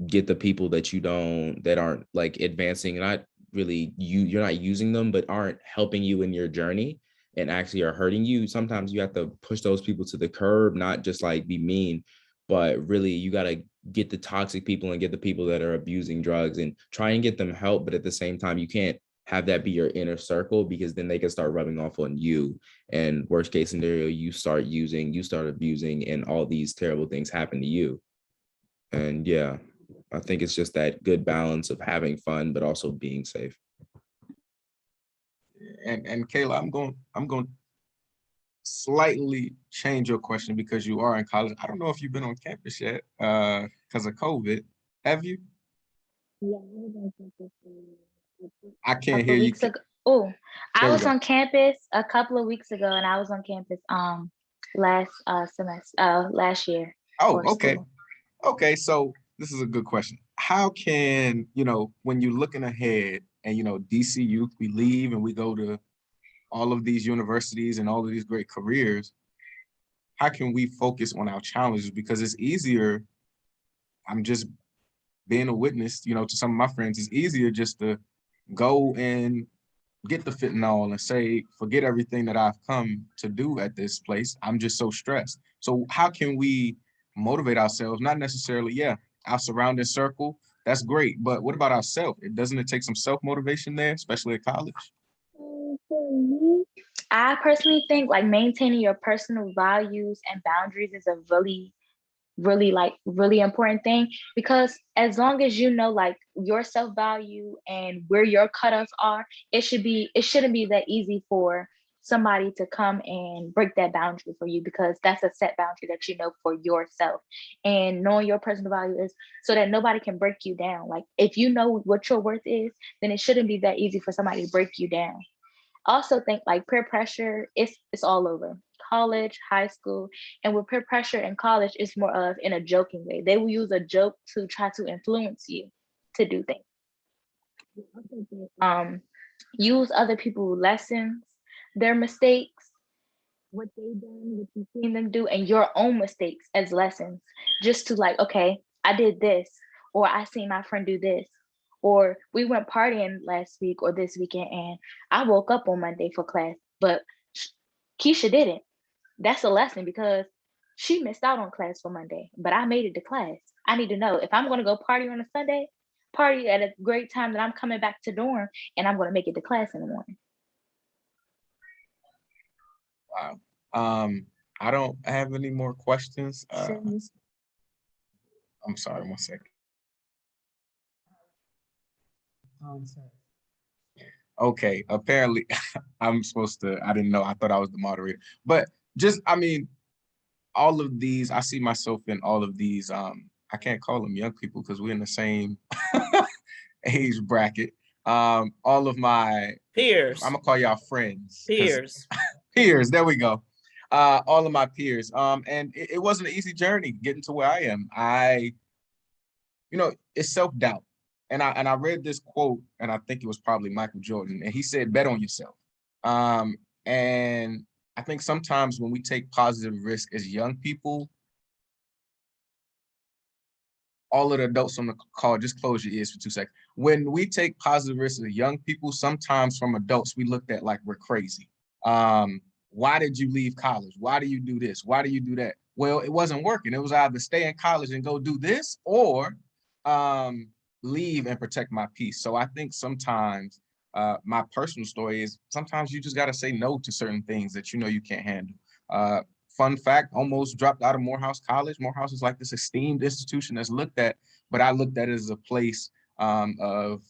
get the people that aren't like advancing, not really you're not using them, but aren't helping you in your journey and actually are hurting you. Sometimes you have to push those people to the curb, not just like be mean, but really you got to get the toxic people and get the people that are abusing drugs and try and get them help. But at the same time, you can't have that be your inner circle, because then they can start rubbing off on you. And worst case scenario, you start abusing, and all these terrible things happen to you. And yeah, I think it's just that good balance of having fun, but also being safe. And Kayla, I'm going to slightly change your question, because you are in college. I don't know if you've been on campus yet because of COVID. Have you? Yeah, I can't hear you. Oh, I There we was go. on campus a couple of weeks ago, and I was on campus last year. Oh, for okay. school. Okay, so this is a good question. How can, when you're looking ahead and, DC youth, we leave and we go to all of these universities and all of these great careers, how can we focus on our challenges? Because it's easier, I'm just being a witness, to some of my friends, it's easier just to go and get the fentanyl and say, forget everything that I've come to do at this place. I'm just so stressed. So how can we motivate ourselves? Not necessarily, our surrounding circle, that's great. But what about ourselves? Doesn't it take some self-motivation there, especially at college? For me, I personally think like maintaining your personal values and boundaries is a really important thing, because as long as you know like your self-value and where your cutoffs are, it shouldn't be that easy for somebody to come and break that boundary for you, because that's a set boundary that you know for yourself. And knowing your personal value is so that nobody can break you down. Like if you know what your worth is, then it shouldn't be that easy for somebody to break you down. Also think like peer pressure, it's all over college, high school. And with peer pressure in college, it's more of in a joking way. They will use a joke to try to influence you to do things. Use other people's lessons, their mistakes, what they've done, what you've seen them do, and your own mistakes as lessons, just to like, okay, I did this, or I seen my friend do this, or we went partying last week or this weekend and I woke up on Monday for class, but Keisha didn't. That's a lesson, because she missed out on class for Monday, but I made it to class. I need to know if I'm going to go party on a Sunday, party at a great time, that I'm coming back to dorm and I'm going to make it to class in the morning. Wow. I don't have any more questions. I'm sorry, one second. Okay, apparently I'm supposed to, I didn't know, I thought I was the moderator. But just, I mean, all of these, I see myself in all of these, I can't call them young people because we're in the same age bracket. All of my Peers. I'm gonna call y'all friends. Peers. Peers, there we go. All of my peers. And it wasn't an easy journey getting to where I am. It's self-doubt. And I read this quote, and I think it was probably Michael Jordan, and he said, bet on yourself. And I think sometimes when we take positive risk as young people, all of the adults on the call, just close your ears for 2 seconds. When we take positive risks as young people, sometimes from adults, we looked at like we're crazy. Why did you leave college? Why do you do this? Why do you do that? Well, it wasn't working. It was either stay in college and go do this, or leave and protect my peace. So I think sometimes my personal story is sometimes you just got to say no to certain things that you know you can't handle. Fun fact, almost dropped out of Morehouse College. Morehouse is like this esteemed institution that's looked at, but I looked at it as a place of,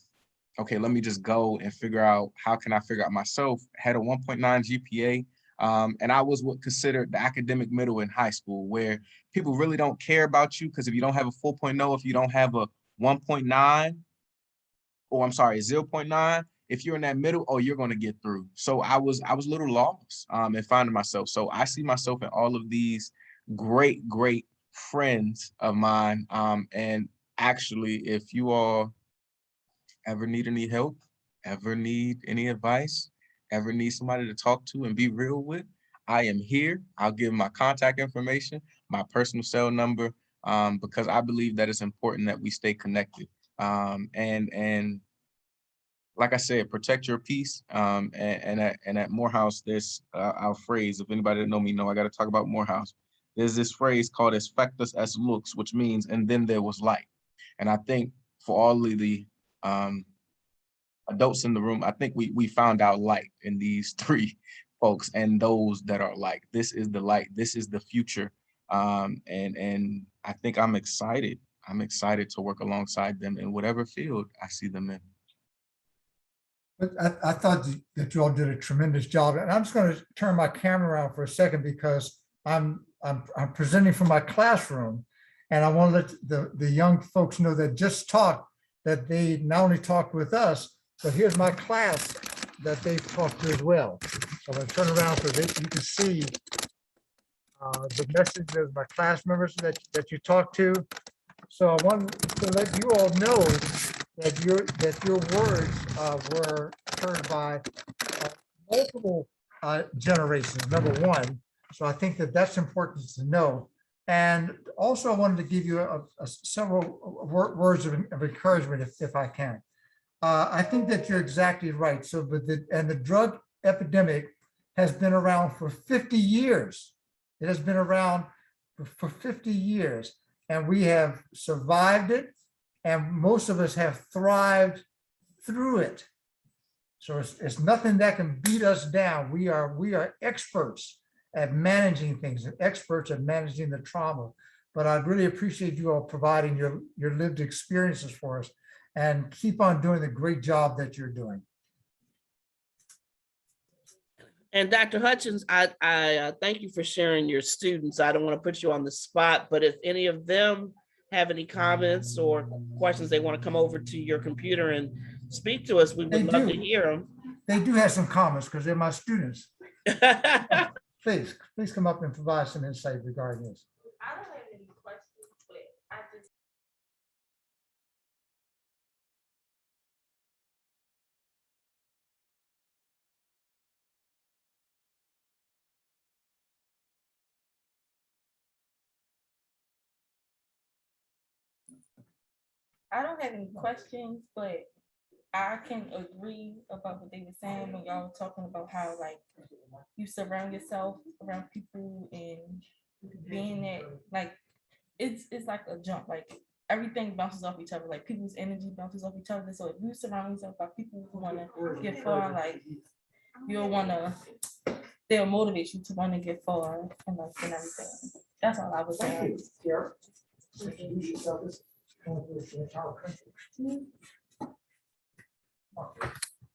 okay, let me just go and figure out how can I figure out myself. Had a 1.9 GPA, and I was what considered the academic middle in high school, where people really don't care about you because if you don't have a 4.0, if you don't have a 1.9, or I'm sorry, 0.9, if you're in that middle, oh, you're going to get through. So I was a little lost in finding myself. So I see myself in all of these great friends of mine. And actually, if you all ever need any help, ever need any advice, ever need somebody to talk to and be real with, I am here. I'll give my contact information, my personal cell number, because I believe that it's important that we stay connected. And like I said, protect your peace. And at Morehouse, there's our phrase, if anybody that know me know, I got to talk about Morehouse. There's this phrase called as factus as lux, which means, and then there was light. And I think for all of the adults in the room, I think we found out light in these 3 folks and those that are like, this is the light, this is the future. And I think I'm excited. I'm excited to work alongside them in whatever field I see them in. But I thought that you all did a tremendous job. And I'm just going to turn my camera around for a second because I'm presenting from my classroom. And I want to let the young folks know that just talked, that they not only talked with us, but here's my class that they've talked to as well. So I'm going to turn around so that you can see the message of my class members that you talked to. So I want to let you all know that your words were heard by multiple generations, number one. So I think that that's important to know. And also I wanted to give you several words of encouragement if I can. I think that you're exactly right. So, the drug epidemic has been around for 50 years. It has been around for 50 years, and we have survived it, and most of us have thrived through it. So it's nothing that can beat us down. We are experts at managing things, and experts at managing the trauma. But I really appreciate you all providing your lived experiences for us, and keep on doing the great job that you're doing. And Dr. Hutchins, I thank you for sharing your students. I don't want to put you on the spot, but if any of them have any comments or questions, they want to come over to your computer and speak to us, we would love to hear them. They do have some comments because they're my students. Please come up and provide some insight regarding this. I don't have any questions, but I just. I don't have any questions, but I can agree about what they were saying when y'all were talking about how like you surround yourself around people and being that like it's like a jump, like everything bounces off each other, like people's energy bounces off each other. So if you surround yourself by people who want to get far, like you'll want to, they'll motivate you to want to get far and like and everything. That's all I was saying.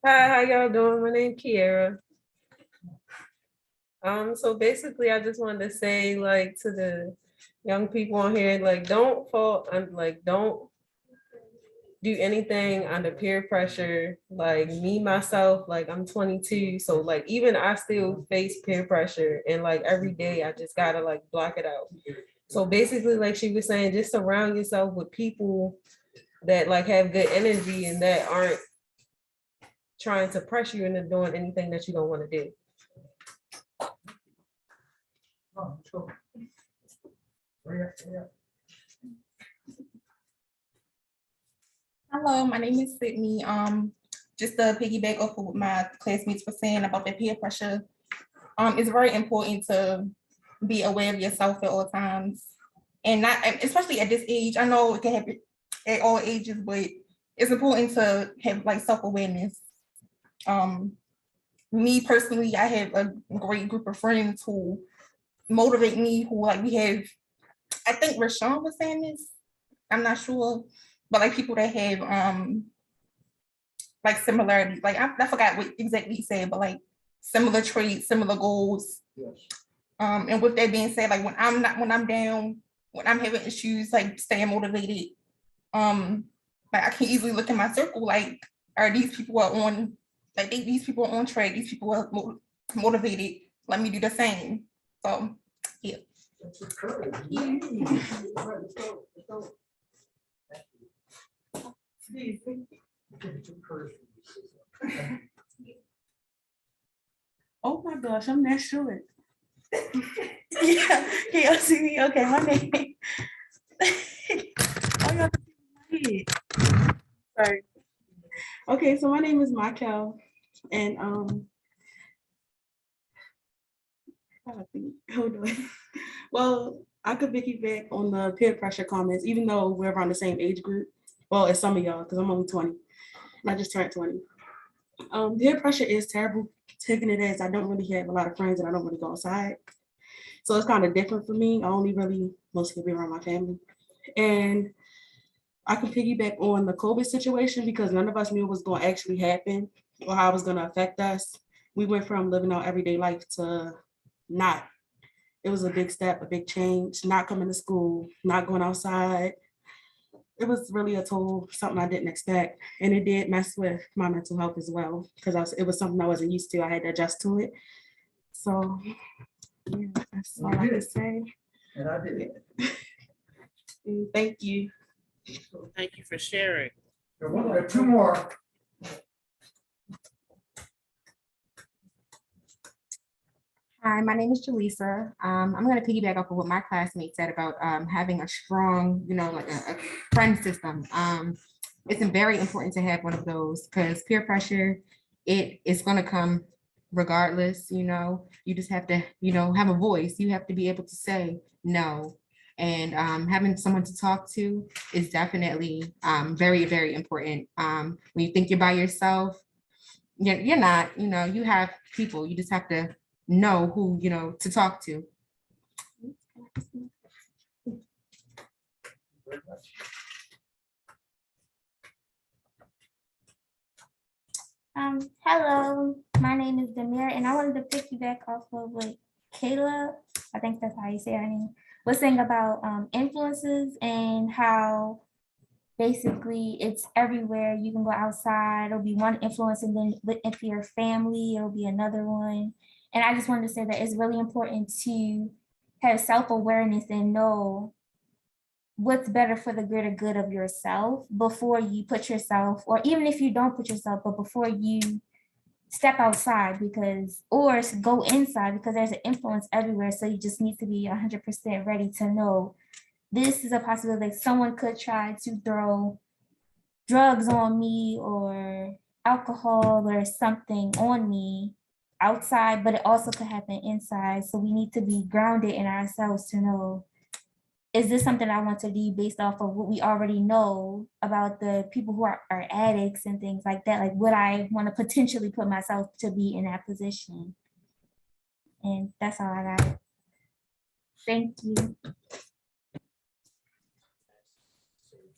Hi, how y'all doing? My name is Kiera. So basically I just wanted to say like to the young people on here, like don't fall and like don't do anything under peer pressure. Like me myself, like I'm 22, so like even I still face peer pressure, and like every day I just gotta like block it out. So basically, like she was saying, just surround yourself with people that like have good energy and that aren't trying to pressure you into doing anything that you don't want to do. Hello, my name is Sydney. Just to piggyback off of what my classmates were saying about the peer pressure, it's very important to be aware of yourself at all times, and not especially at this age. I know it can happen at all ages, but it's important to have like self-awareness. Me personally, I have a great group of friends who motivate me, who like we have, I think Rashawn was saying this, I'm not sure, but like people that have like similarities, like I forgot what exactly he said, but like similar traits, similar goals. Yes. And with that being said, like when I'm down, when I'm having issues, like staying motivated, like I can easily look in my circle, like are these people are on, like these people are on track, these people are motivated, let me do the same. So yeah. Oh my gosh, I'm not sure. Yeah, can y'all see me? Okay, my name. Oh, y'all can see my head. Sorry. Okay, so my name is Michael, and hold on. Well, I could piggyback on the peer pressure comments, even though we're around the same age group. Well, as some of y'all, because I'm only 20, and I just turned 20. Peer pressure is terrible. Taking it as I don't really have a lot of friends and I don't really go outside. So it's kind of different for me. I only really mostly be around my family. And I can piggyback on the COVID situation because none of us knew what was going to actually happen or how it was going to affect us. We went from living our everyday life to not. It was a big step, a big change, not coming to school, not going outside. It was really a total, something I didn't expect. And it did mess with my mental health as well, because it was something I wasn't used to. I had to adjust to it. So yeah, that's all I can say. And I did it. Thank you. Thank you for sharing. Two more. Hi, my name is Jaleesa. I'm going to piggyback off of what my classmate said about having a strong, like a friend system. It's very important to have one of those because peer pressure, it is going to come regardless. You just have to, have a voice. You have to be able to say no. And having someone to talk to is definitely very, very important. When you think you're by yourself, you're not, you have people, you just have to know who, to talk to. Hello, my name is Demir, and I wanted to piggyback off of what Kayla, I think that's how you say her name, was saying about influences and how basically it's everywhere. You can go outside, it'll be one influence, and then if your family, it'll be another one. And I just wanted to say that it's really important to have self-awareness and know what's better for the greater good of yourself before you put yourself, or even if you don't put yourself, but before you step outside, because, or go inside, because there's an influence everywhere. So you just need to be 100% ready to know this is a possibility. Like someone could try to throw drugs on me or alcohol or something on me outside, but it also could happen inside. So we need to be grounded in ourselves to know, is this something I want to do based off of what we already know about the people who are addicts and things like that? Like, would I want to potentially put myself to be in that position? And that's all I got. Thank you.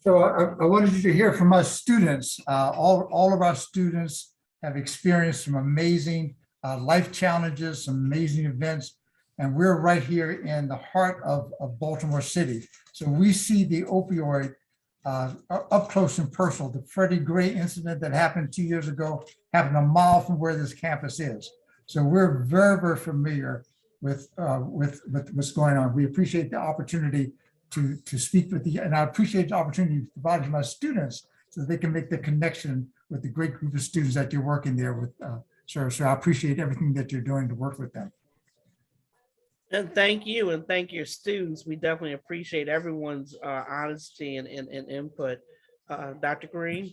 So I wanted you to hear from us students. All of our students have experienced some amazing life challenges, some amazing events, and we're right here in the heart of Baltimore City. So we see the opioid up close and personal. The Freddie Gray incident that happened 2 years ago happened a mile from where this campus is. So we're very, very familiar with what's going on. We appreciate the opportunity to speak with you, and I appreciate the opportunity provided to my students so that they can make the connection with the great group of students that you're working there with, sir. So I appreciate everything that you're doing to work with them. And thank you, and thank your students. We definitely appreciate everyone's honesty and input. Dr. Green?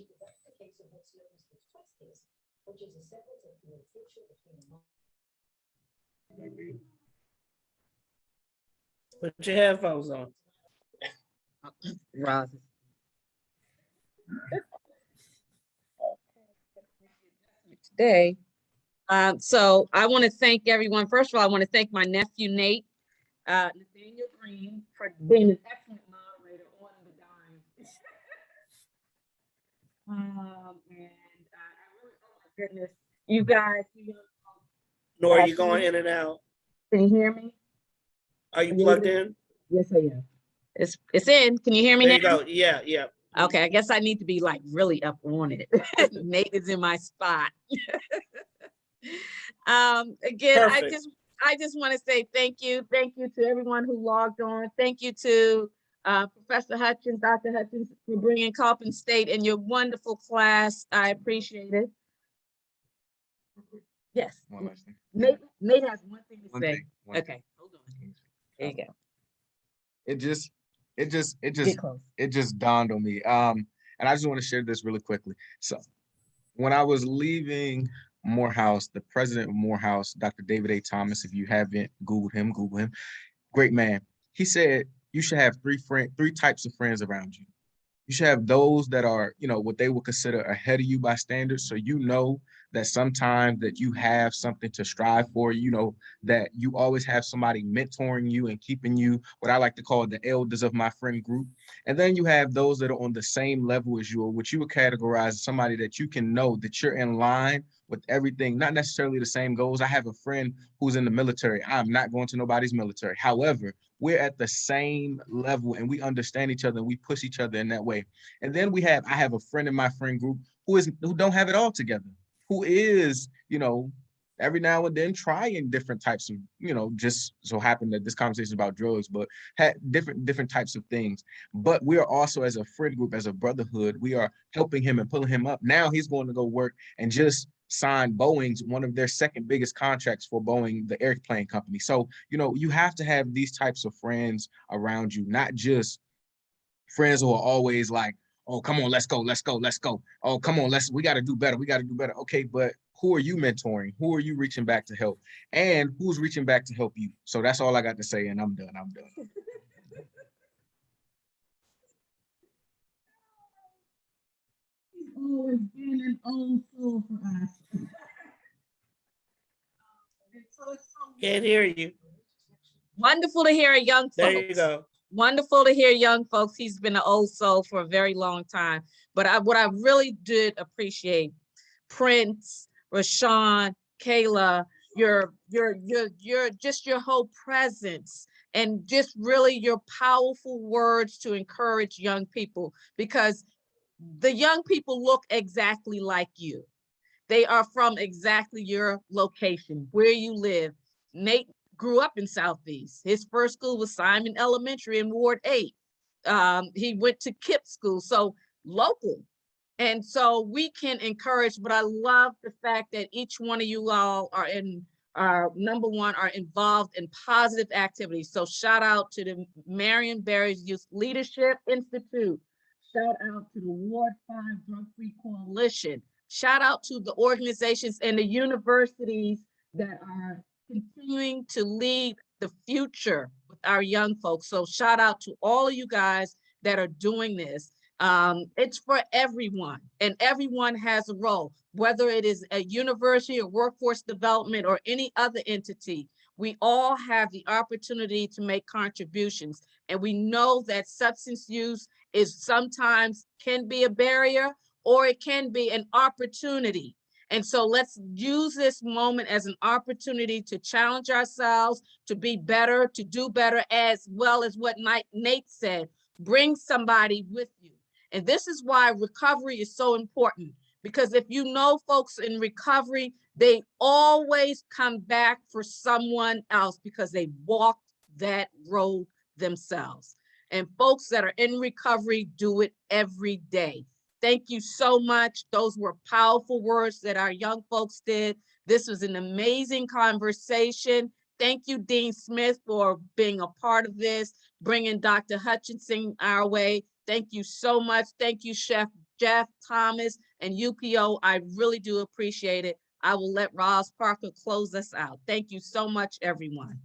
Put your headphones on. Rosin. Today. So I want to thank everyone. First of all, I want to thank my nephew, Nate, Nathaniel Green, for being an excellent moderator on the dime. And I really, oh my goodness, you guys. Nor are you going in and out? Can you hear me? Are you plugged in? Yes, I am. It's in. Can you hear me There now? you go. Yeah, yeah. Okay, I guess I need to be like really up on it. Nate is in my spot. Again, Perfect. I just want to say thank you to everyone who logged on. Thank you to Professor Hutchins, Dr. Hutchins, for bringing Coppin State and your wonderful class. I appreciate it. Yes. One last thing. Nate has one thing to One say. thing, one Okay, hold on. There you go. It just dawned on me. And I just want to share this really quickly. So when I was leaving Morehouse, the president of Morehouse, Dr. David A. Thomas, if you haven't Googled him, Google him. Great man. He said you should have three types of friends around you. You should have those that are, what they would consider ahead of you by standards. So that sometimes that you have something to strive for, that you always have somebody mentoring you and keeping you, what I like to call the elders of my friend group. And then you have those that are on the same level as you, or what you would categorize as somebody that you can know that you're in line with everything, not necessarily the same goals. I have a friend who's in the military. I'm not going to nobody's military. However, we're at the same level and we understand each other and we push each other in that way. And then I have a friend in my friend group who don't have it all together, who is, every now and then trying different types of, just so happened that this conversation is about drugs, but had different types of things. But we are also, as a friend group, as a brotherhood, we are helping him and pulling him up. Now he's going to go work and just sign Boeing's one of their second biggest contracts for Boeing, the airplane company. So, you have to have these types of friends around you, not just friends who are always like, oh, come on, let's go. Oh, come on, we got to do better. Okay, but who are you mentoring? Who are you reaching back to help? And who's reaching back to help you? So that's all I got to say, and I'm done. always been an old soul for us. Can't hear you. Wonderful to hear a young There folks. you go. Wonderful to hear young folks. He's been an old soul for a very long time. But what I really did appreciate, Prince, Rashawn, Kayla, your whole presence and just really your powerful words to encourage young people, because the young people look exactly like you. They are from exactly your location, where you live. Nate grew up in Southeast. His first school was Simon Elementary in Ward 8. He went to KIPP school, so local. And so we can encourage, but I love the fact that each one of you all are number one, are involved in positive activities. So shout out to the Marion Barry's Youth Leadership Institute. Shout out to the Ward 5 Drug Free Coalition. Shout out to the organizations and the universities that are continuing to lead the future with our young folks. So shout out to all of you guys that are doing this. It's for everyone, and everyone has a role, whether it is a university or workforce development or any other entity. We all have the opportunity to make contributions, and we know that substance use is sometimes can be a barrier, or it can be an opportunity. And so let's use this moment as an opportunity to challenge ourselves, to be better, to do better, as well as what Nate said, bring somebody with you. And this is why recovery is so important, because if you know folks in recovery, they always come back for someone else because they walked that road themselves. And folks that are in recovery do it every day. Thank you so much. Those were powerful words that our young folks did. This was an amazing conversation. Thank you, Dean Smith, for being a part of this, bringing Dr. Hutchinson our way. Thank you so much. Thank you, Chef Jeff Thomas and UPO. I really do appreciate it. I will let Roz Parker close us out. Thank you so much, everyone.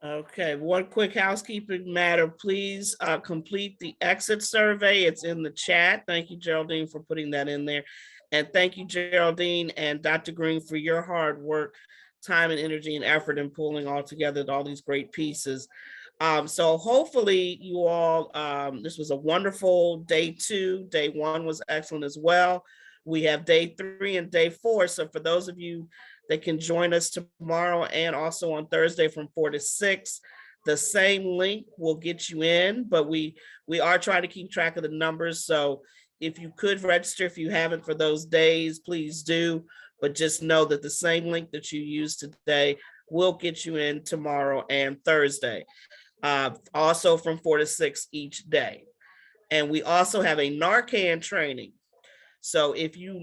Okay, one quick housekeeping matter. Please complete the exit survey. It's in the chat. Thank you, Geraldine, for putting that in there. And thank you, Geraldine and Dr. Green, for your hard work, time and energy and effort in pulling all together all these great pieces. So hopefully you all, this was a wonderful day 2. Day 1 was excellent as well. We have day 3 and day 4. So for those of you that can join us tomorrow and also on Thursday from 4 to 6, the same link will get you in, but we are trying to keep track of the numbers. So if you could register, if you haven't for those days, please do. But just know that the same link that you used today will get you in tomorrow and Thursday. Also from 4 to 6 each day. And we also have a Narcan training. So if you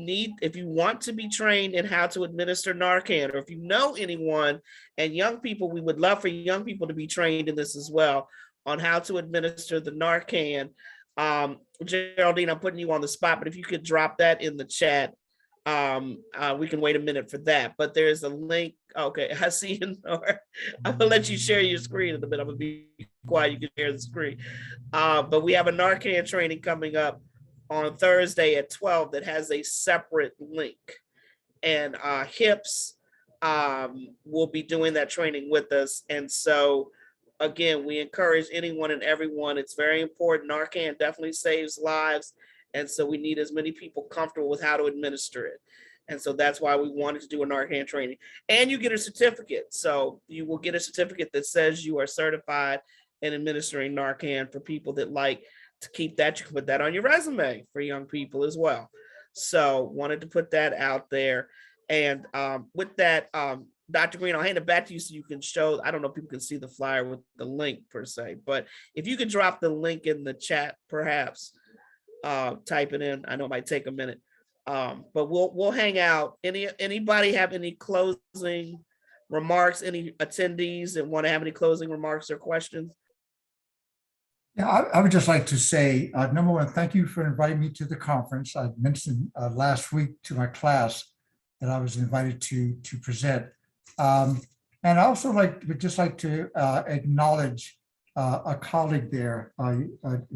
want to be trained in how to administer Narcan, or if you know anyone, and young people, we would love for young people to be trained in this as well, on how to administer the Narcan. Geraldine, I'm putting you on the spot, but if you could drop that in the chat, we can wait a minute for that. But there's a link. Okay, I see you. I'm gonna let you share your screen in a minute. I'm gonna be quiet. You can share the screen. But we have a Narcan training coming up on Thursday at 12 that has a separate link, and HIPS will be doing that training with us. And so again, we encourage anyone and everyone. It's very important. Narcan definitely saves lives. And so we need as many people comfortable with how to administer it. And so that's why we wanted to do a Narcan training. And you get a certificate. So you will get a certificate that says you are certified in administering Narcan for people that like to keep that. You can put that on your resume for young people as well. So wanted to put that out there. And with that, Dr. Green, I'll hand it back to you so you can show, I don't know if people can see the flyer with the link per se, but if you could drop the link in the chat, perhaps type it in. I know it might take a minute, but we'll hang out. Anybody have any closing remarks, any attendees that want to have any closing remarks or questions? Yeah, I would just like to say, number one, thank you for inviting me to the conference. I mentioned last week to my class that I was invited to present. And I also would just like to acknowledge a colleague there,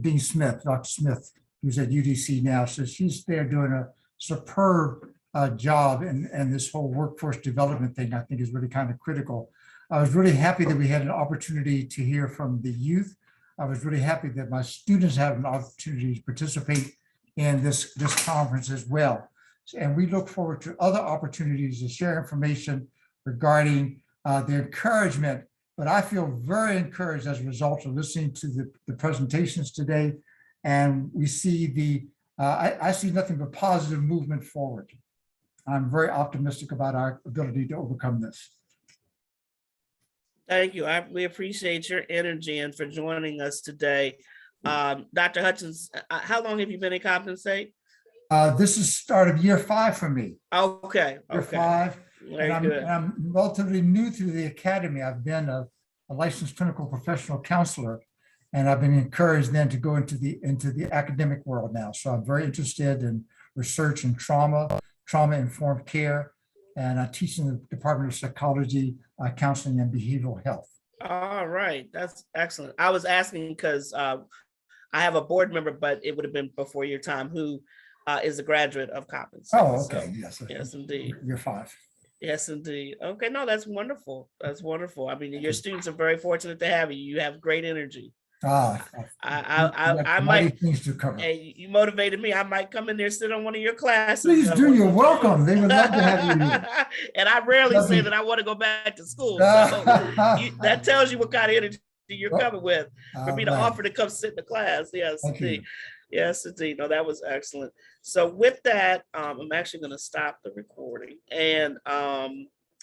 Dean Smith, Dr. Smith, who's at UDC now. So she's there doing a superb job, and this whole workforce development thing, I think, is really kind of critical. I was really happy that we had an opportunity to hear from the youth. I was really happy that my students have an opportunity to participate in this conference as well. And we look forward to other opportunities to share information regarding the encouragement. But I feel very encouraged as a result of listening to the presentations today. And we see I see nothing but positive movement forward. I'm very optimistic about our ability to overcome this. Thank you. We appreciate your energy and for joining us today. Dr. Hutchins, how long have you been in Compensate? This is start of year 5 for me. Okay. Year 5. Very good. I'm relatively new to the academy. I've been a licensed clinical professional counselor, and I've been encouraged then to go into the academic world now. So I'm very interested in research and trauma-informed care, and I teach in the Department of Psychology, Counseling, and Behavioral Health. All right, that's excellent. I was asking because I have a board member, but it would have been before your time, who is a graduate of Compensate. Oh, okay. So, yes, indeed. Year 5. Yes, indeed. Okay, no, that's wonderful. That's wonderful. I mean, your students are very fortunate to have you. You have great energy. I might. Things to cover. Hey, you motivated me. I might come in there, sit on one of your classes. Please do. You're welcome. They would love to have you here. And I rarely say that I want to go back to school. So that tells you what kind of energy you're coming with for me to offer to come sit in the class. Yes, indeed. Yes, indeed. No, that was excellent. So with that, I'm actually going to stop the recording, and